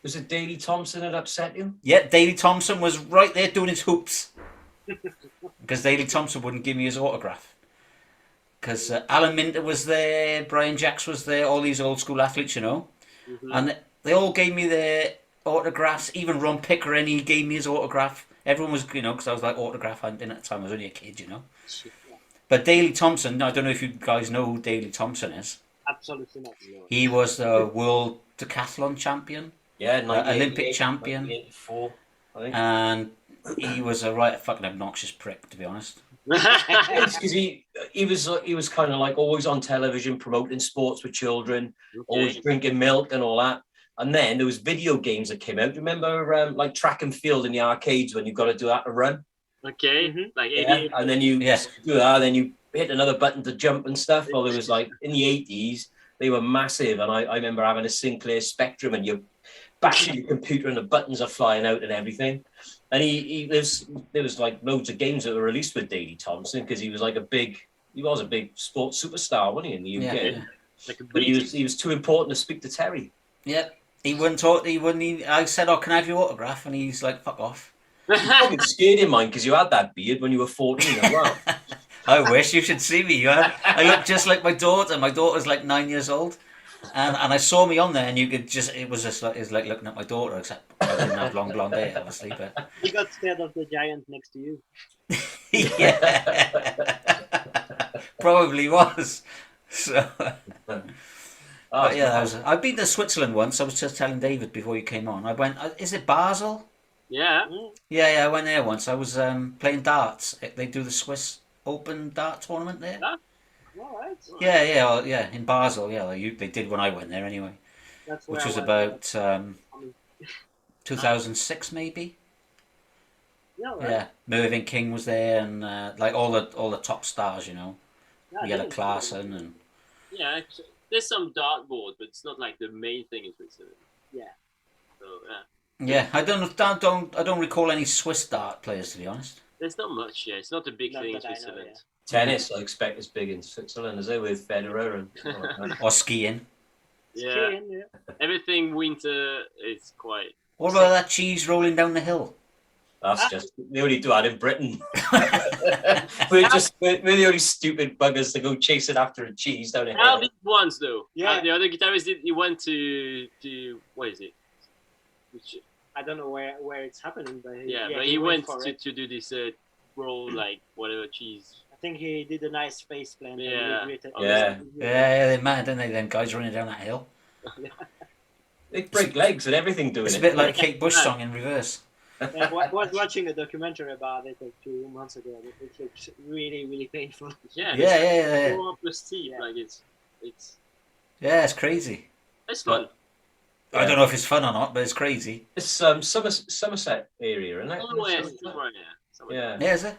Speaker 4: Was it Daley Thompson that upset you?
Speaker 1: Yeah, Daley Thompson was right there doing his hoops because Daley Thompson wouldn't give me his autograph. Because Alan Minter was there, Brian Jacks was there, all these old school athletes, and they all gave me their autographs. Even Ron Pickering, he gave me his autograph. Everyone was, because I was like autograph hunting at the time. I was only a kid, But Daley Thompson, I don't know if you guys know who Daley Thompson is.
Speaker 3: Absolutely not. No.
Speaker 1: He was the world decathlon champion.
Speaker 4: Yeah,
Speaker 1: Olympic champion.
Speaker 4: 1984, I think.
Speaker 1: And he was a right fucking obnoxious prick, to be honest.
Speaker 4: It's because he was kind of like always on television promoting sports with children, always drinking milk and all that. And then there was video games that came out. Do you remember like track and field in the arcades when you've got to do that to run?
Speaker 2: Okay, like 80.
Speaker 4: Yeah. And then you do that, then you hit another button to jump and stuff. Well, it was like in the 80s, they were massive. And I remember having a Sinclair Spectrum and you bash your computer and the buttons are flying out and everything. And there was like loads of games that were released with Daley Thompson because he was a big sports superstar, wasn't he, in the UK?
Speaker 1: Yeah.
Speaker 4: But he was too important to speak to Terry.
Speaker 1: Yeah, he wouldn't talk. I said, "Oh, can I have your autograph?" And he's like, "Fuck off."
Speaker 4: You probably scared in mine because you had that beard when you were 14 as well.
Speaker 1: I wish you should see me. I look just like my daughter. My daughter's like 9 years old. And I saw me on there, and it was like looking at my daughter, except I didn't have long blonde hair, obviously. But
Speaker 3: He got scared of the giant next to you.
Speaker 1: yeah, probably was. So, but yeah, I've been to Switzerland once. I was just telling David before you came on. I went. Is it Basel?
Speaker 2: Yeah.
Speaker 1: Yeah, I went there once. I was playing darts. They do the Swiss Open dart tournament there.
Speaker 2: Yeah.
Speaker 3: All right.
Speaker 1: Yeah, in Basel. Yeah, they did when I went there anyway,
Speaker 3: That's
Speaker 1: which was about 2006 maybe.
Speaker 3: Yeah. Right.
Speaker 1: Yeah, Mervyn King was there, and like all the top stars,
Speaker 3: Yeah,
Speaker 1: Yella Clarkson and
Speaker 2: Yeah, there's some dartboard, but it's not like the main thing in Switzerland.
Speaker 3: Yeah.
Speaker 2: So yeah.
Speaker 1: yeah. I don't recall any Swiss dart players, to be honest.
Speaker 2: There's not much. Yeah, it's not a big
Speaker 3: Not
Speaker 2: thing in
Speaker 3: that I know,
Speaker 2: Switzerland.
Speaker 3: yeah.
Speaker 4: Tennis, I expect, is big in Switzerland, is it, with Federer and
Speaker 1: Or skiing.
Speaker 2: Yeah,
Speaker 3: Skiing, yeah.
Speaker 2: everything winter is quite.
Speaker 1: What about that cheese rolling down the hill?
Speaker 4: That's just, they only do that in Britain. we're the only stupid buggers to go chasing after a cheese down here.
Speaker 2: Al did once though.
Speaker 3: Yeah.
Speaker 2: The other guitarist did. He went to what is it?
Speaker 3: I don't know where it's happening, but
Speaker 2: But he went
Speaker 3: for it.
Speaker 2: to do this roll like whatever cheese.
Speaker 3: I think he did a nice face plant.
Speaker 2: Yeah.
Speaker 3: And regretted-
Speaker 2: Oh,
Speaker 4: Yeah.
Speaker 1: Yeah, they're mad, aren't they? Them guys running down that hill.
Speaker 4: They break legs and everything doing
Speaker 1: It's
Speaker 4: it.
Speaker 1: a bit like a Kate Bush song in reverse.
Speaker 3: I was watching a documentary about it like 2 months ago. It looks really, really painful.
Speaker 1: Yeah.
Speaker 2: Go up the steep,
Speaker 3: Yeah.
Speaker 2: like it's
Speaker 1: Yeah, it's crazy.
Speaker 2: fun.
Speaker 1: I don't know if it's fun or not, but it's crazy.
Speaker 4: It's Somerset area, isn't it? Yeah.
Speaker 1: Yeah, is it?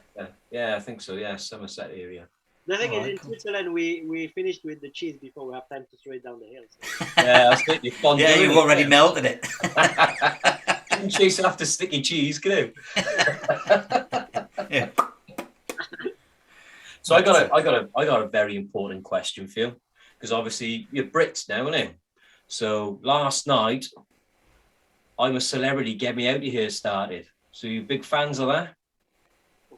Speaker 4: Yeah, I think so. Yeah, Somerset area.
Speaker 3: The thing is,
Speaker 1: Alright,
Speaker 3: in
Speaker 1: cool.
Speaker 3: Switzerland, we finished with the cheese before we have time to throw it down the hill. So.
Speaker 4: Yeah, that's it. Fondue,
Speaker 1: Yeah, you've
Speaker 4: innit?
Speaker 1: already melted it.
Speaker 4: Didn't chase after sticky cheese, can you?
Speaker 1: Yeah.
Speaker 4: So I got a very important question for you, because obviously you're Brits now, aren't you? So last night, I'm a Celebrity, Get Me Out of Here started. So you big fans of that?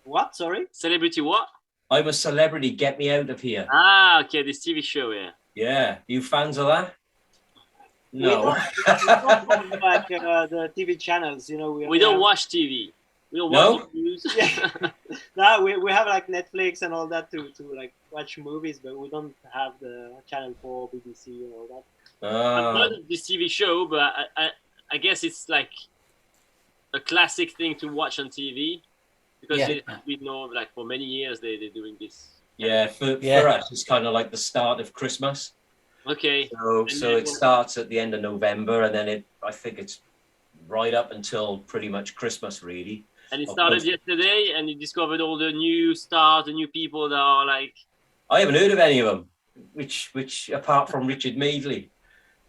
Speaker 3: What? Sorry?
Speaker 2: Celebrity what?
Speaker 4: I'm a Celebrity, Get Me Out of Here.
Speaker 2: Ah, okay, this TV show, yeah.
Speaker 4: Yeah, you fans of that? No.
Speaker 3: We don't have, like the TV channels, you know.
Speaker 2: We don't watch TV. We don't
Speaker 4: No?
Speaker 2: watch the news.
Speaker 3: Yeah. No, we have like Netflix and all that to like watch movies, but we don't have the channel 4, BBC and all that.
Speaker 2: I've heard of this TV show, but I guess it's like a classic thing to watch on TV because we know like for many years they're doing this.
Speaker 4: Yeah, for us, it's kind of like the start of Christmas.
Speaker 2: Okay.
Speaker 4: So it starts at the end of November, and then I think it's right up until pretty much Christmas, really.
Speaker 2: And it started yesterday, and you discovered all the new stars, the new people that are like.
Speaker 4: I haven't heard of any of them, which apart from Richard Madeley,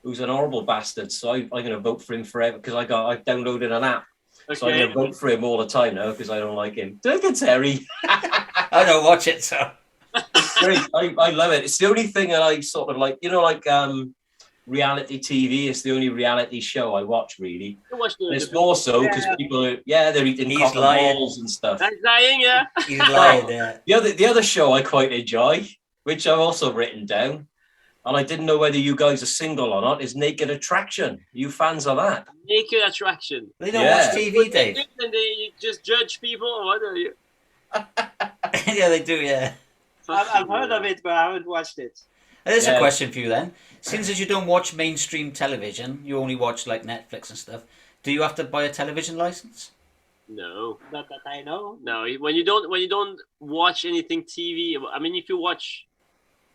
Speaker 4: who's an horrible bastard. So I'm going to vote for him forever because I've downloaded an app.
Speaker 2: Okay.
Speaker 4: So I'm going to vote for him all the time now because I don't like him. Look at Terry.
Speaker 1: I don't watch it, so.
Speaker 4: It's great. I love it. It's the only thing that I sort of like, like reality TV. It's the only reality show I watch, really.
Speaker 2: You watch
Speaker 4: And it's more so because people are, they're eating cotton balls and stuff.
Speaker 2: That's lying, yeah.
Speaker 1: He's lying there.
Speaker 4: The other show I quite enjoy, which I've also written down, and I didn't know whether you guys are single or not, is Naked Attraction. Are you fans of that?
Speaker 2: Naked Attraction.
Speaker 1: They don't watch TV, Dave.
Speaker 2: And they just judge people, or what are you?
Speaker 1: Yeah, they do, yeah.
Speaker 3: I've heard of it, but I haven't watched it.
Speaker 1: There's a question for you then. Since as you don't watch mainstream television, you only watch like Netflix and stuff, do you have to buy a television license?
Speaker 2: No.
Speaker 3: Not that I know.
Speaker 2: No, when you don't watch anything TV, I mean, if you watch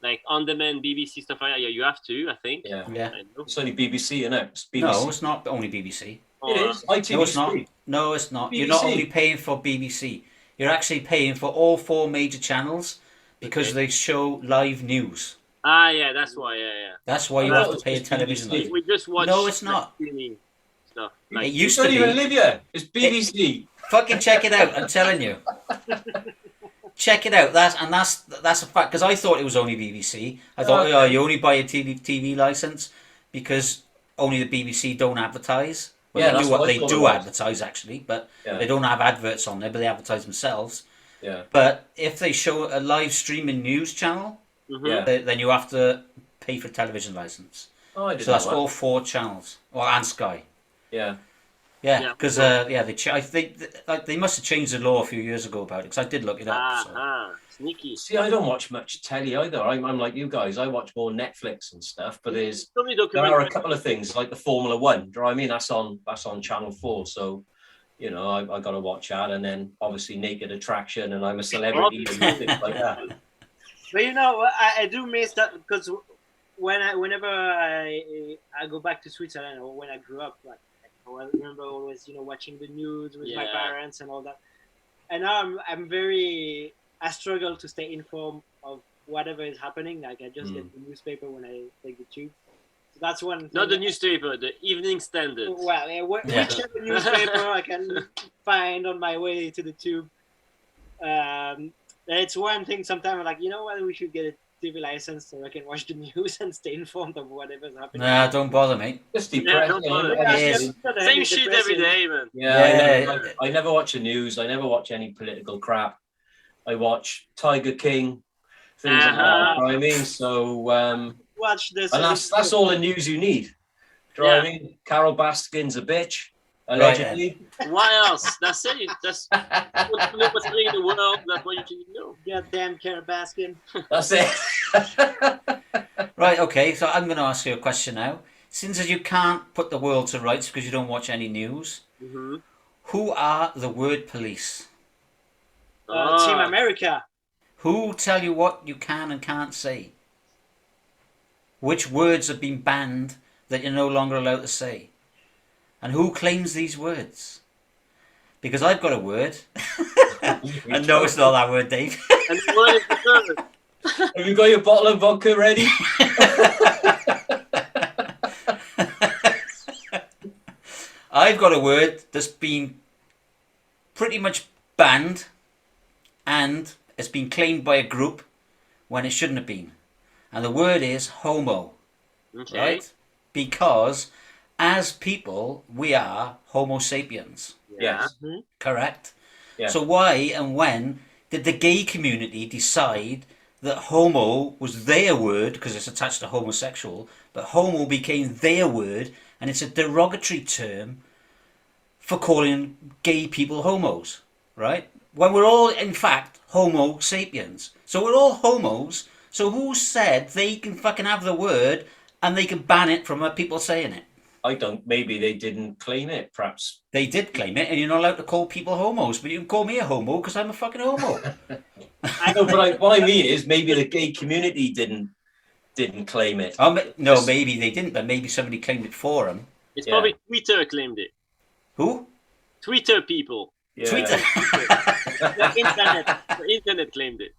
Speaker 2: like on-demand BBC stuff like that, yeah, you have to, I think.
Speaker 4: Yeah.
Speaker 2: I know.
Speaker 4: It's only BBC, isn't it? It's BBC.
Speaker 1: No, it's not only BBC.
Speaker 4: It is. ITV3.
Speaker 1: No, it's not. No, it's not. You're not
Speaker 4: BBC.
Speaker 1: only paying for BBC. You're actually paying for all 4 major channels because they show live news.
Speaker 2: Ah, yeah, that's why, yeah.
Speaker 1: That's why you
Speaker 4: No,
Speaker 1: have to
Speaker 4: it's
Speaker 1: pay a
Speaker 4: just
Speaker 1: television
Speaker 4: BBC.
Speaker 1: license.
Speaker 2: We just watch.
Speaker 1: No, it's not.
Speaker 2: Streaming stuff.
Speaker 1: It
Speaker 2: Like,
Speaker 1: used
Speaker 4: You
Speaker 1: to
Speaker 4: don't even
Speaker 1: be.
Speaker 4: live here. It's BBC.
Speaker 1: Fucking check it out. I'm telling you. Check it out. That's a fact because I thought it was only BBC. I thought,
Speaker 4: Okay.
Speaker 1: you only buy a TV license because only the BBC don't advertise. Well,
Speaker 4: Yeah,
Speaker 1: they
Speaker 4: that's
Speaker 1: do
Speaker 4: what I
Speaker 1: they
Speaker 4: thought
Speaker 1: do
Speaker 4: it was.
Speaker 1: advertise actually, but
Speaker 4: Yeah.
Speaker 1: they don't have adverts on there. But they advertise themselves.
Speaker 4: Yeah.
Speaker 1: But if they show a live streaming news channel,
Speaker 4: Yeah.
Speaker 1: then you have to pay for a television license.
Speaker 4: Oh, I didn't
Speaker 1: So that's
Speaker 4: know that.
Speaker 1: all 4 channels, and Sky.
Speaker 4: Yeah.
Speaker 1: Yeah, because I think they must have changed the law a few years ago about it. Because I did look it up. So.
Speaker 2: Sneaky.
Speaker 4: See, I don't watch much telly either. I'm like you guys. I watch more Netflix and stuff. But there are a couple of things like the Formula One. Do you know what I mean? That's on Channel 4. So, I got to watch that, and then obviously Naked Attraction, and I'm a Celebrity and things like that.
Speaker 3: But I do miss that because whenever I go back to Switzerland or when I grew up, like I remember always watching the news with my parents and all that. And now I struggle to stay informed of whatever is happening. Like I just get the newspaper when I take the tube. So that's one.
Speaker 2: Not the newspaper, the Evening Standard.
Speaker 3: Well, whichever newspaper I can find on my way to the tube. It's one thing. Sometimes I'm like, what, we should get a TV license so I can watch the news and stay informed of whatever's happening.
Speaker 1: Nah, don't bother me.
Speaker 4: Just
Speaker 2: Yeah,
Speaker 4: depressing.
Speaker 2: don't bother.
Speaker 1: Yes.
Speaker 2: Same shit every day, man.
Speaker 4: Yeah. I never watch the news. I never watch any political crap. I watch Tiger King, things like that. You know what I mean? So,
Speaker 3: Watch this.
Speaker 4: and that's all the news you need. Do you know what I mean? Carol Baskin's a bitch, allegedly.
Speaker 2: Why else? That's it. That's what's happening in the world. That's what you need to know.
Speaker 3: Goddamn Carol Baskin.
Speaker 4: That's it.
Speaker 1: Right, okay, so I'm going to ask you a question now. since as you can't put the world to rights because you don't watch any news,
Speaker 2: Mm-hmm.
Speaker 1: who are the word police?
Speaker 3: Team America.
Speaker 1: Who tell you what you can and can't say? Which words have been banned that you're no longer allowed to say? And who claims these words? Because I've got a word. And no, it's not that word, Dave.
Speaker 2: And the word is the word.
Speaker 4: Have you got your bottle of vodka ready?
Speaker 1: I've got a word that's been pretty much banned and it's been claimed by a group when it shouldn't have been. And the word is homo.
Speaker 2: Okay.
Speaker 1: Right? Because as people, we are Homo sapiens.
Speaker 4: Yes.
Speaker 2: Mhm.
Speaker 1: Correct?
Speaker 4: Yeah.
Speaker 1: So why and when did the gay community decide that homo was their word, because it's attached to homosexual, but homo became their word, and it's a derogatory term for calling gay people homos, right? When we're all, in fact, Homo sapiens. So we're all homos, so who said they can fucking have the word and they can ban it from people saying it?
Speaker 4: I don't. Maybe they didn't claim it. Perhaps.
Speaker 1: They did claim it, and you're not allowed to call people homos, but you can call me a homo because I'm a fucking homo.
Speaker 4: No, but what I mean is maybe the gay community didn't claim it.
Speaker 1: No, maybe they didn't, but maybe somebody claimed it for them.
Speaker 2: It's
Speaker 4: Yeah.
Speaker 2: probably Twitter claimed it.
Speaker 1: Who?
Speaker 2: Twitter people.
Speaker 4: Yeah.
Speaker 1: Twitter.
Speaker 2: The internet claimed it.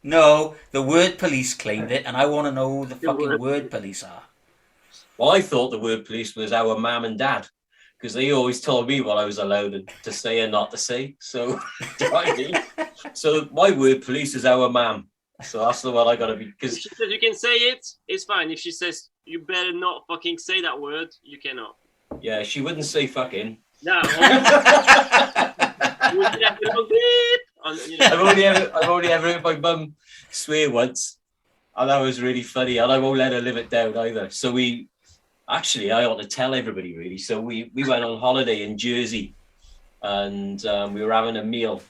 Speaker 1: No, the word police claimed it, and I want to know who the fucking
Speaker 2: word
Speaker 1: word police are.
Speaker 4: Well, I thought the word police was our mum and dad because they always told me what I was allowed to say and not to say. So, do you know what I mean? So my word police is our mum. So that's the one I got to be.
Speaker 2: If
Speaker 4: Because
Speaker 2: she says you can say it, it's fine. If she says you better not fucking say that word, you cannot.
Speaker 4: yeah, she wouldn't say fucking.
Speaker 2: No. You would have a little beep on, you know.
Speaker 4: I've only ever heard my mum swear once, and that was really funny. And I won't let her live it down either. So I ought to tell everybody really. So we went on holiday in Jersey, and we were having a meal,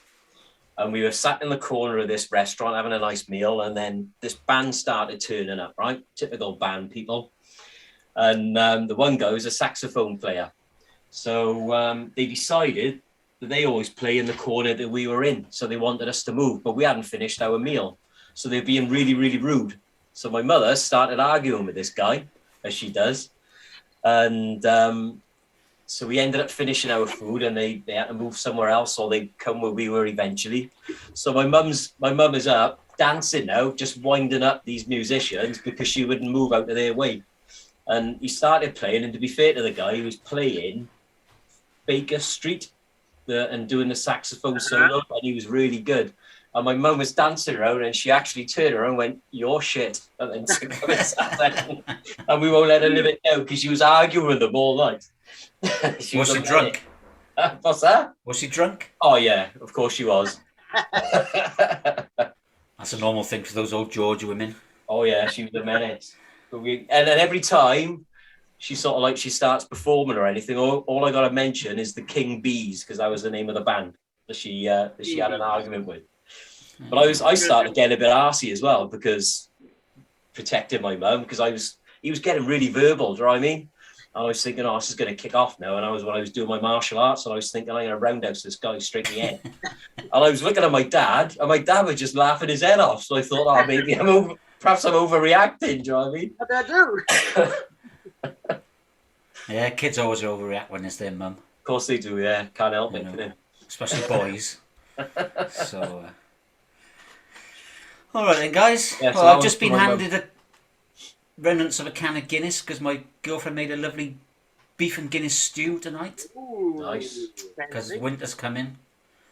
Speaker 4: and we were sat in the corner of this restaurant having a nice meal, and then this band started turning up. Right, typical band people, and the one guy was a saxophone player. So they decided that they always play in the corner that we were in. So they wanted us to move, but we hadn't finished our meal. So they're being really, really rude. So my mother started arguing with this guy, as she does. And so we ended up finishing our food, and they had to move somewhere else, or they'd come where we were eventually. So my mum is up dancing now, just winding up these musicians because she wouldn't move out of their way. And he started playing, and to be fair to the guy, he was playing Baker Street and doing the saxophone solo, and he was really good. And my mum was dancing around, and she actually turned around and went, "You're shit," and then took him and sat down. And we won't let her live it down because she was arguing with them all night.
Speaker 1: Was she drunk?
Speaker 4: What's that?
Speaker 1: Was she drunk?
Speaker 4: Oh yeah, of course she was.
Speaker 1: That's a normal thing for those old George women.
Speaker 4: Oh yeah, she was a menace. And then every time she sort of like she starts performing or anything, all I got to mention is the King Bees, because that was the name of the band that she had an argument with. But I started getting a bit arsey as well, because protecting my mum, because he was getting really verbal, do you know what I mean? And I was thinking, oh, this is going to kick off now. And when I was doing my martial arts, and I was thinking, I'm going to roundhouse this guy straight in the head. And I was looking at my dad, and my dad was just laughing his head off. So I thought, oh, maybe perhaps I'm overreacting, do you know what I mean?
Speaker 3: What do I do?
Speaker 1: Yeah, kids always overreact when it's their mum.
Speaker 4: Of course they do, yeah. Can't help it,
Speaker 1: You know.
Speaker 4: can it?
Speaker 1: Especially boys. So, all right then, guys.
Speaker 4: Yeah, so
Speaker 1: well,
Speaker 4: that
Speaker 1: I've
Speaker 4: was
Speaker 1: just been
Speaker 4: for my mum.
Speaker 1: handed a remnants of a can of Guinness because my girlfriend made a lovely beef and Guinness stew tonight
Speaker 3: Ooh,
Speaker 4: Nice.
Speaker 1: because
Speaker 3: fancy.
Speaker 1: winter's coming.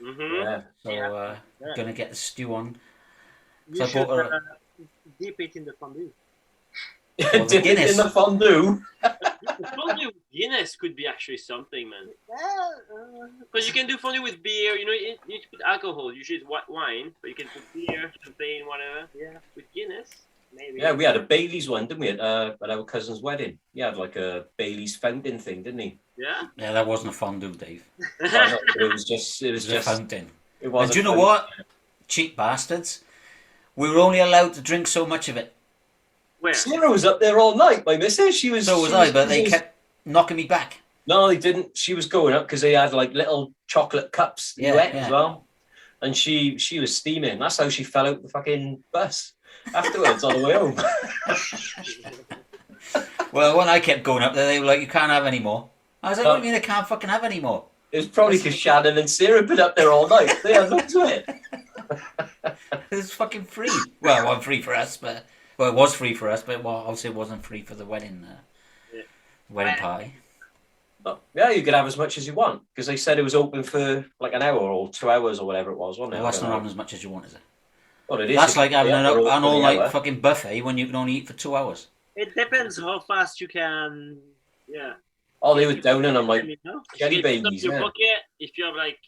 Speaker 2: Mm-hmm.
Speaker 4: Yeah.
Speaker 1: So,
Speaker 3: Yeah.
Speaker 1: gonna get the stew on.
Speaker 3: You
Speaker 1: So I
Speaker 3: should
Speaker 1: bought her
Speaker 3: dip it in the fondue.
Speaker 1: Well, the
Speaker 4: Dip it
Speaker 1: Guinness.
Speaker 4: in the fondue.
Speaker 2: Fondue with Guinness could be actually something, man.
Speaker 3: Well,
Speaker 2: Because you can do fondue with beer. You know, you need to put alcohol. Usually it's white wine, but you can put beer, champagne, whatever.
Speaker 3: yeah,
Speaker 2: With Guinness,
Speaker 3: maybe.
Speaker 4: Yeah, we had a Bailey's one, didn't we, at our cousin's wedding? He had like a Bailey's fountain thing, didn't he?
Speaker 2: yeah.
Speaker 1: Yeah, that wasn't a fondue, Dave.
Speaker 4: Oh, no, but it was just.
Speaker 1: It was a fountain.
Speaker 4: It was.
Speaker 1: And do you know what? Cheap bastards. We were only allowed to drink so much of it.
Speaker 2: Where?
Speaker 4: Sarah was up there all night. My missus, she was.
Speaker 1: So was I, but they kept knocking me back.
Speaker 4: No, they didn't. She was going up because they had like little chocolate cups as well, and she was steaming. That's how she fell out the fucking bus afterwards on the way home.
Speaker 1: Well, when I kept going up there, they were like, "You can't have any more." I was like, "What do you mean I can't fucking have any more?"
Speaker 4: It was probably because Shannon and Sarah had been up there all night. They had looked to it.
Speaker 1: It was fucking free. Well, it wasn't free for us, but it was free for us, but obviously it wasn't free for the wedding party.
Speaker 4: But, yeah, you could have as much as you want because they said it was open for like an hour or 2 hours or whatever it was, wasn't it?
Speaker 1: Well, that's not having as much as you want, is it?
Speaker 4: Well, it is.
Speaker 1: That's like having an all-night
Speaker 4: hour.
Speaker 1: fucking buffet when you can only eat for 2 hours.
Speaker 3: It depends how fast you can. Yeah.
Speaker 4: Oh, they were downing on like
Speaker 3: You know?
Speaker 4: jelly babies.
Speaker 2: Your
Speaker 4: Yeah.
Speaker 2: pocket, if you have like,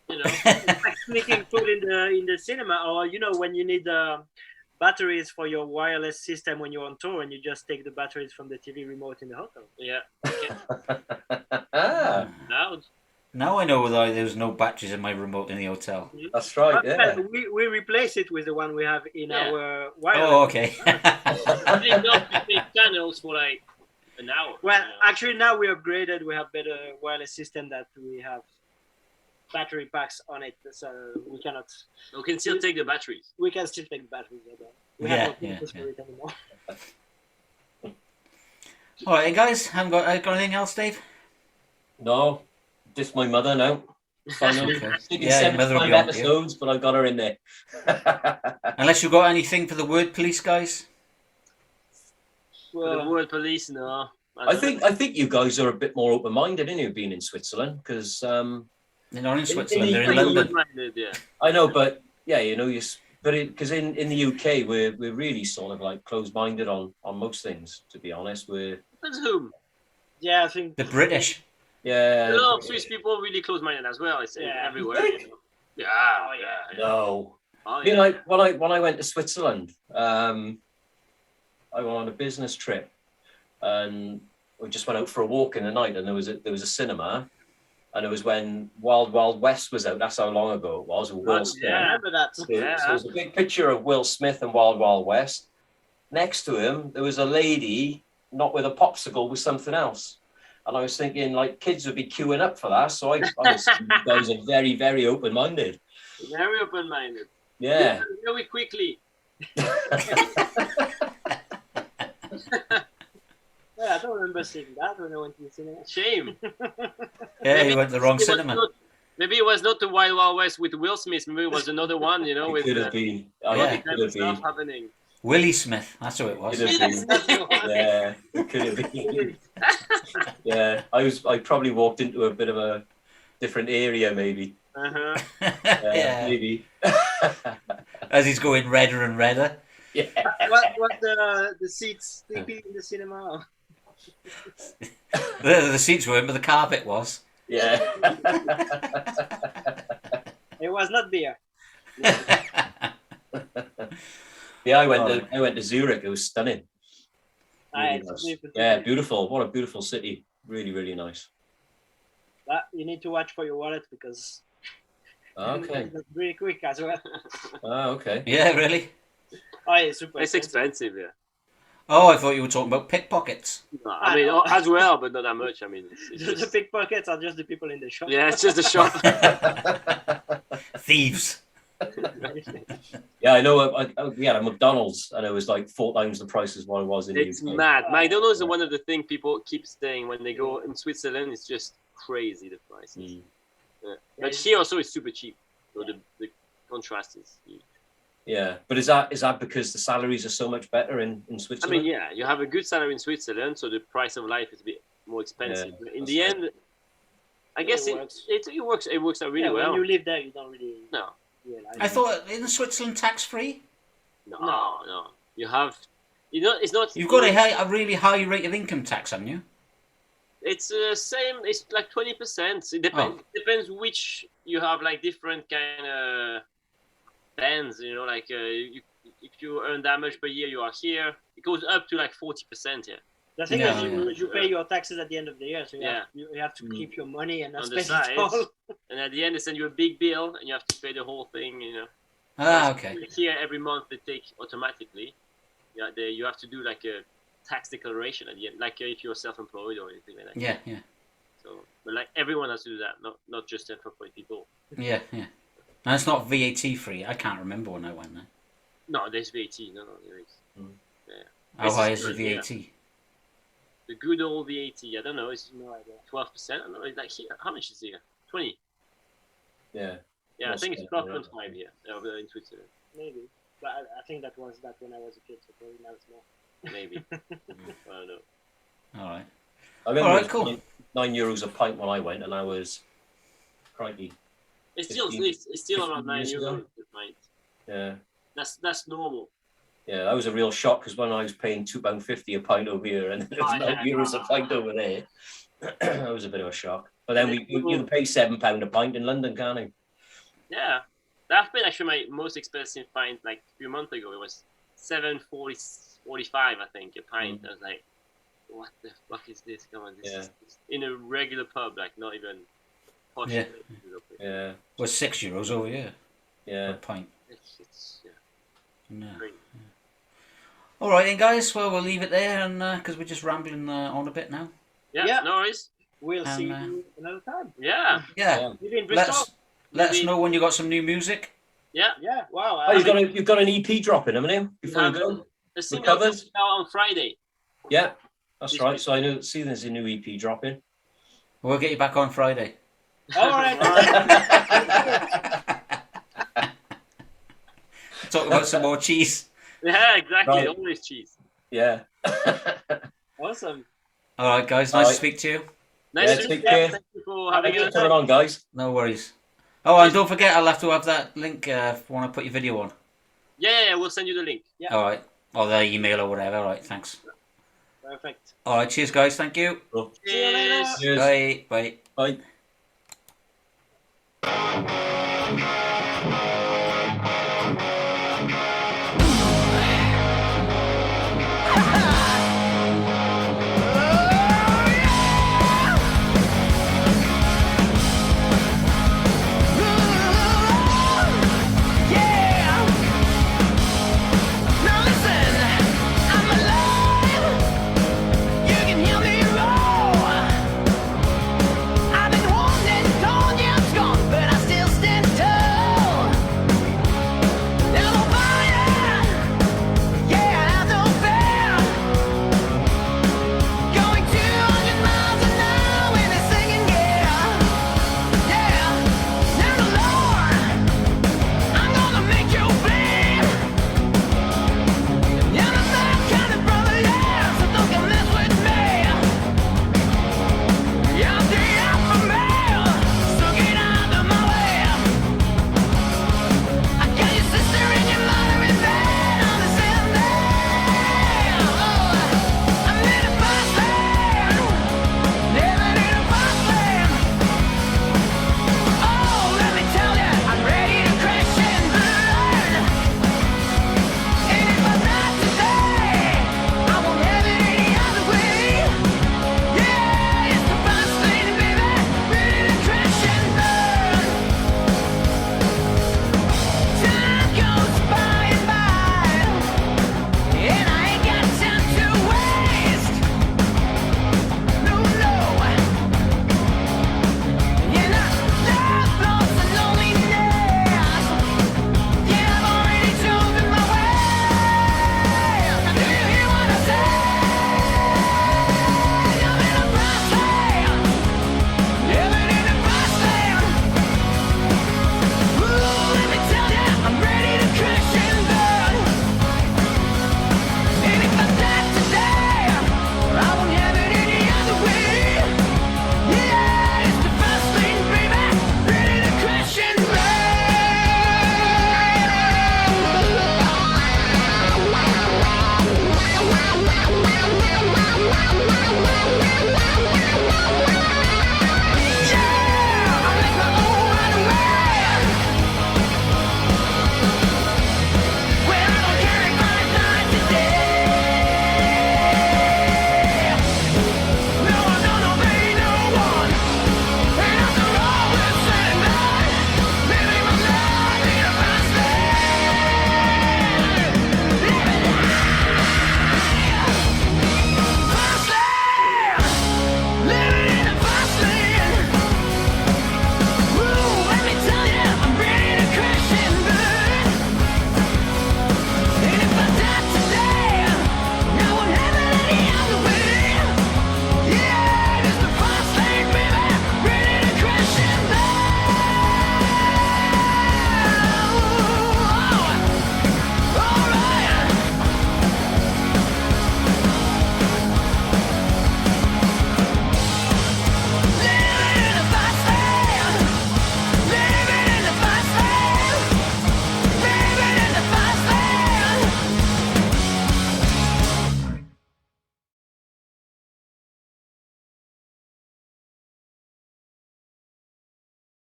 Speaker 3: It's like sneaking food in the cinema, or when you need batteries for your wireless system when you're on tour, and you just take the batteries from the TV remote in the hotel.
Speaker 2: yeah,
Speaker 4: Ah,
Speaker 2: loud.
Speaker 1: Now I know why there was no batteries in my remote in the hotel.
Speaker 4: that's right. Yeah.
Speaker 3: We replace it with the one we have in
Speaker 2: Yeah.
Speaker 3: our wireless.
Speaker 1: Oh, okay.
Speaker 2: Probably enough to take channels for like an hour.
Speaker 3: Well, actually, now we upgraded. We have better wireless system that we have battery packs on it, so we cannot.
Speaker 2: You can still take the batteries.
Speaker 3: We can still take batteries. We
Speaker 1: Yeah,
Speaker 3: have no
Speaker 1: yeah,
Speaker 3: purpose for it anymore.
Speaker 1: All right, guys, haven't got anything else, Dave?
Speaker 4: No, just my mother now. Finally,
Speaker 1: Okay.
Speaker 4: taking
Speaker 1: Yeah, your mother will
Speaker 4: 75
Speaker 1: be on to you.
Speaker 4: episodes, but I got her in there.
Speaker 1: Unless you've got anything for the word police, guys.
Speaker 2: For the word police, no.
Speaker 4: I think you guys are a bit more open-minded, aren't you, being in Switzerland? Because
Speaker 1: They're not in
Speaker 4: In
Speaker 1: Switzerland,
Speaker 4: the
Speaker 1: they're in
Speaker 4: UK,
Speaker 1: London.
Speaker 2: Yeah.
Speaker 4: I know, but yeah, because in the UK we're really sort of like closed-minded on most things. To be honest,
Speaker 2: Depends whom.
Speaker 3: Yeah, I think
Speaker 1: The British.
Speaker 4: yeah.
Speaker 2: A lot of Swiss people really close-minded as well. It's everywhere.
Speaker 4: Really?
Speaker 2: You know? Yeah.
Speaker 3: Oh,
Speaker 2: yeah.
Speaker 4: No.
Speaker 2: Oh,
Speaker 4: You
Speaker 2: yeah.
Speaker 4: know, when I went to Switzerland, I went on a business trip, and we just went out for a walk in the night, and there was a cinema, and it was when Wild Wild West was out. That's how long ago it was. With Will Smith.
Speaker 3: I remember that.
Speaker 4: So there's a big picture of Will Smith and Wild Wild West. Next to him, there was a lady, not with a popsicle, with something else. And I was thinking, like, kids would be queuing up for that. So I was, you guys are very, very open-minded.
Speaker 2: Very open-minded.
Speaker 4: Yeah.
Speaker 2: Very quickly.
Speaker 3: Yeah, I don't remember seeing that when I went to the cinema.
Speaker 2: Shame.
Speaker 1: Yeah, you went to the wrong
Speaker 2: It was
Speaker 1: cinema.
Speaker 2: Maybe it was not the Wild Wild West with Will Smith. Maybe it was another one,
Speaker 4: It
Speaker 2: with
Speaker 4: could have been.
Speaker 1: Yeah.
Speaker 4: It could have
Speaker 2: stuff
Speaker 4: been.
Speaker 2: happening.
Speaker 1: Willie Smith, that's who it was.
Speaker 4: Could have been. Yeah, it could have been. Yeah, I probably walked into a bit of a different area, maybe.
Speaker 3: Uh-huh.
Speaker 1: Yeah.
Speaker 4: Maybe.
Speaker 1: As he's going redder and redder.
Speaker 4: Yeah.
Speaker 3: What the seats sleeping in the cinema?
Speaker 1: The seats weren't, but the carpet was.
Speaker 4: Yeah.
Speaker 3: It was not beer.
Speaker 4: Yeah, I went to Zurich. It was stunning. Really
Speaker 3: It's
Speaker 4: nice.
Speaker 3: beautiful.
Speaker 4: Yeah, beautiful. What a beautiful city. Really, really nice.
Speaker 3: But you need to watch for your wallet because
Speaker 4: Okay.
Speaker 3: it's really quick as well.
Speaker 4: Okay.
Speaker 1: Yeah, really?
Speaker 3: Oh, it's super.
Speaker 2: It's expensive, yeah.
Speaker 1: Oh, I thought you were talking about pickpockets.
Speaker 2: No, I mean, as well, but not that much. I mean, it's
Speaker 3: The
Speaker 2: just,
Speaker 3: pickpockets are just the people in the shop.
Speaker 2: yeah, it's just a shop.
Speaker 1: Thieves.
Speaker 4: Yeah, I know. We had a McDonald's, and it was like 4 times the price as what it was in
Speaker 2: It's
Speaker 4: the UK.
Speaker 2: mad. McDonald's is one of the things people keep saying when they go in Switzerland. It's just crazy, the prices.
Speaker 4: Mm.
Speaker 2: Yeah. But here also it's super cheap. So the contrast is huge.
Speaker 4: Yeah, but is that because the salaries are so much better in
Speaker 2: I
Speaker 4: Switzerland?
Speaker 2: mean, yeah, you have a good salary in Switzerland, so the price of life is a bit more expensive.
Speaker 4: Yeah,
Speaker 2: But in
Speaker 4: that's
Speaker 2: the
Speaker 4: right.
Speaker 2: end, I guess
Speaker 3: It
Speaker 2: it
Speaker 3: works.
Speaker 2: works out really well.
Speaker 3: When you live there, you don't really
Speaker 2: No,
Speaker 3: realize.
Speaker 1: I thought in Switzerland tax free.
Speaker 2: no. You have, it's not.
Speaker 1: You've got a really high rate of income tax, haven't you?
Speaker 2: It's same. It's like 20%. It depends which you have, like different kind of bands. Like if you earn that much per year, you are here. It goes up to like 40% here.
Speaker 3: The thing
Speaker 1: Yeah,
Speaker 3: is, you pay your taxes at the end of the year, so
Speaker 2: Yeah.
Speaker 3: you have to keep your money and not
Speaker 2: On the
Speaker 3: spend it
Speaker 2: sides.
Speaker 3: all.
Speaker 2: And at the end, they send you a big bill, and you have to pay the whole thing.
Speaker 1: Ah, okay.
Speaker 2: Here every month they take automatically. Yeah, you have to do like a tax declaration at the end, like if you're self-employed or anything like that.
Speaker 1: Yeah, yeah.
Speaker 2: So, but like everyone has to do that, not just self-employed people.
Speaker 1: Yeah, yeah. And it's not VAT free. I can't remember when I went there.
Speaker 2: No, there's VAT. No, there is. Yeah.
Speaker 1: How high is the
Speaker 2: Yeah.
Speaker 1: VAT?
Speaker 2: The good old VAT. I don't know. It's
Speaker 3: No idea.
Speaker 2: 12%. I don't know. Like here, how much is it here? 20.
Speaker 4: Yeah.
Speaker 2: Yeah, I
Speaker 4: Must
Speaker 2: think it's
Speaker 4: be,
Speaker 2: 12.5 here over in Switzerland.
Speaker 3: Maybe. But I think that was that when I was a kid, so probably now it's more.
Speaker 2: Maybe. I don't know.
Speaker 1: All right.
Speaker 4: I remember
Speaker 1: All
Speaker 4: it
Speaker 1: right,
Speaker 4: was
Speaker 1: cool.
Speaker 4: €9 a pint when I went, and I was crikey.
Speaker 2: It's still
Speaker 4: 15
Speaker 2: around 9
Speaker 4: years
Speaker 2: euros
Speaker 4: ago.
Speaker 2: a pint.
Speaker 4: Yeah.
Speaker 2: That's normal.
Speaker 4: Yeah, that was a real shock because when I was paying £2.50 a pint over here, and it was €9 a pint over there, that was a bit of a shock. But then you can pay £7 a pint in London, can't you?
Speaker 2: Yeah, that's been actually my most expensive pint. Like a few months ago, it was $7.45, I think, a pint. I was like, what the fuck is this? Come on, this is in a regular pub, like not even posh.
Speaker 1: Yeah.
Speaker 4: Yeah.
Speaker 1: Well, €6 over here.
Speaker 4: Yeah.
Speaker 1: A pint.
Speaker 2: It's
Speaker 1: No.
Speaker 2: great.
Speaker 1: All right, then, guys. Well, we'll leave it there, and because we're just rambling on a bit now.
Speaker 2: Yeah, no worries.
Speaker 3: We'll see
Speaker 1: And,
Speaker 3: you another time.
Speaker 2: Yeah,
Speaker 1: Yeah.
Speaker 3: Maybe in
Speaker 1: Let
Speaker 3: Bristol.
Speaker 1: us know when you got some new music.
Speaker 2: yeah.
Speaker 3: Yeah. Wow.
Speaker 4: Oh, you've got an EP dropping, haven't you? Before you go.
Speaker 2: The single
Speaker 4: covers?
Speaker 2: comes out on Friday.
Speaker 4: Yeah, that's
Speaker 2: This
Speaker 4: right.
Speaker 2: week.
Speaker 4: So I see there's a new EP dropping.
Speaker 1: We'll get you back on Friday.
Speaker 3: All right.
Speaker 1: Talk about some more cheese.
Speaker 2: Yeah, exactly.
Speaker 4: Right.
Speaker 2: Always cheese.
Speaker 4: Yeah.
Speaker 3: Awesome.
Speaker 1: All right, guys.
Speaker 4: All
Speaker 1: Nice
Speaker 4: right.
Speaker 1: to speak to you.
Speaker 2: Nice
Speaker 4: Yeah,
Speaker 2: to
Speaker 4: take
Speaker 2: meet you.
Speaker 4: care.
Speaker 2: Thank you for having
Speaker 4: Thanks for
Speaker 2: us.
Speaker 4: coming on, guys.
Speaker 1: No worries. Oh, and don't forget, I'll have to have that link if you want to put your video on.
Speaker 2: Yeah, we'll send you the link.
Speaker 3: Yeah.
Speaker 1: All right. Or the email or whatever. All right, thanks.
Speaker 3: Perfect.
Speaker 1: All right, cheers, guys. Thank you.
Speaker 4: Cool.
Speaker 3: See you later.
Speaker 2: Cheers.
Speaker 4: Cheers.
Speaker 1: Bye. Bye.
Speaker 4: Bye.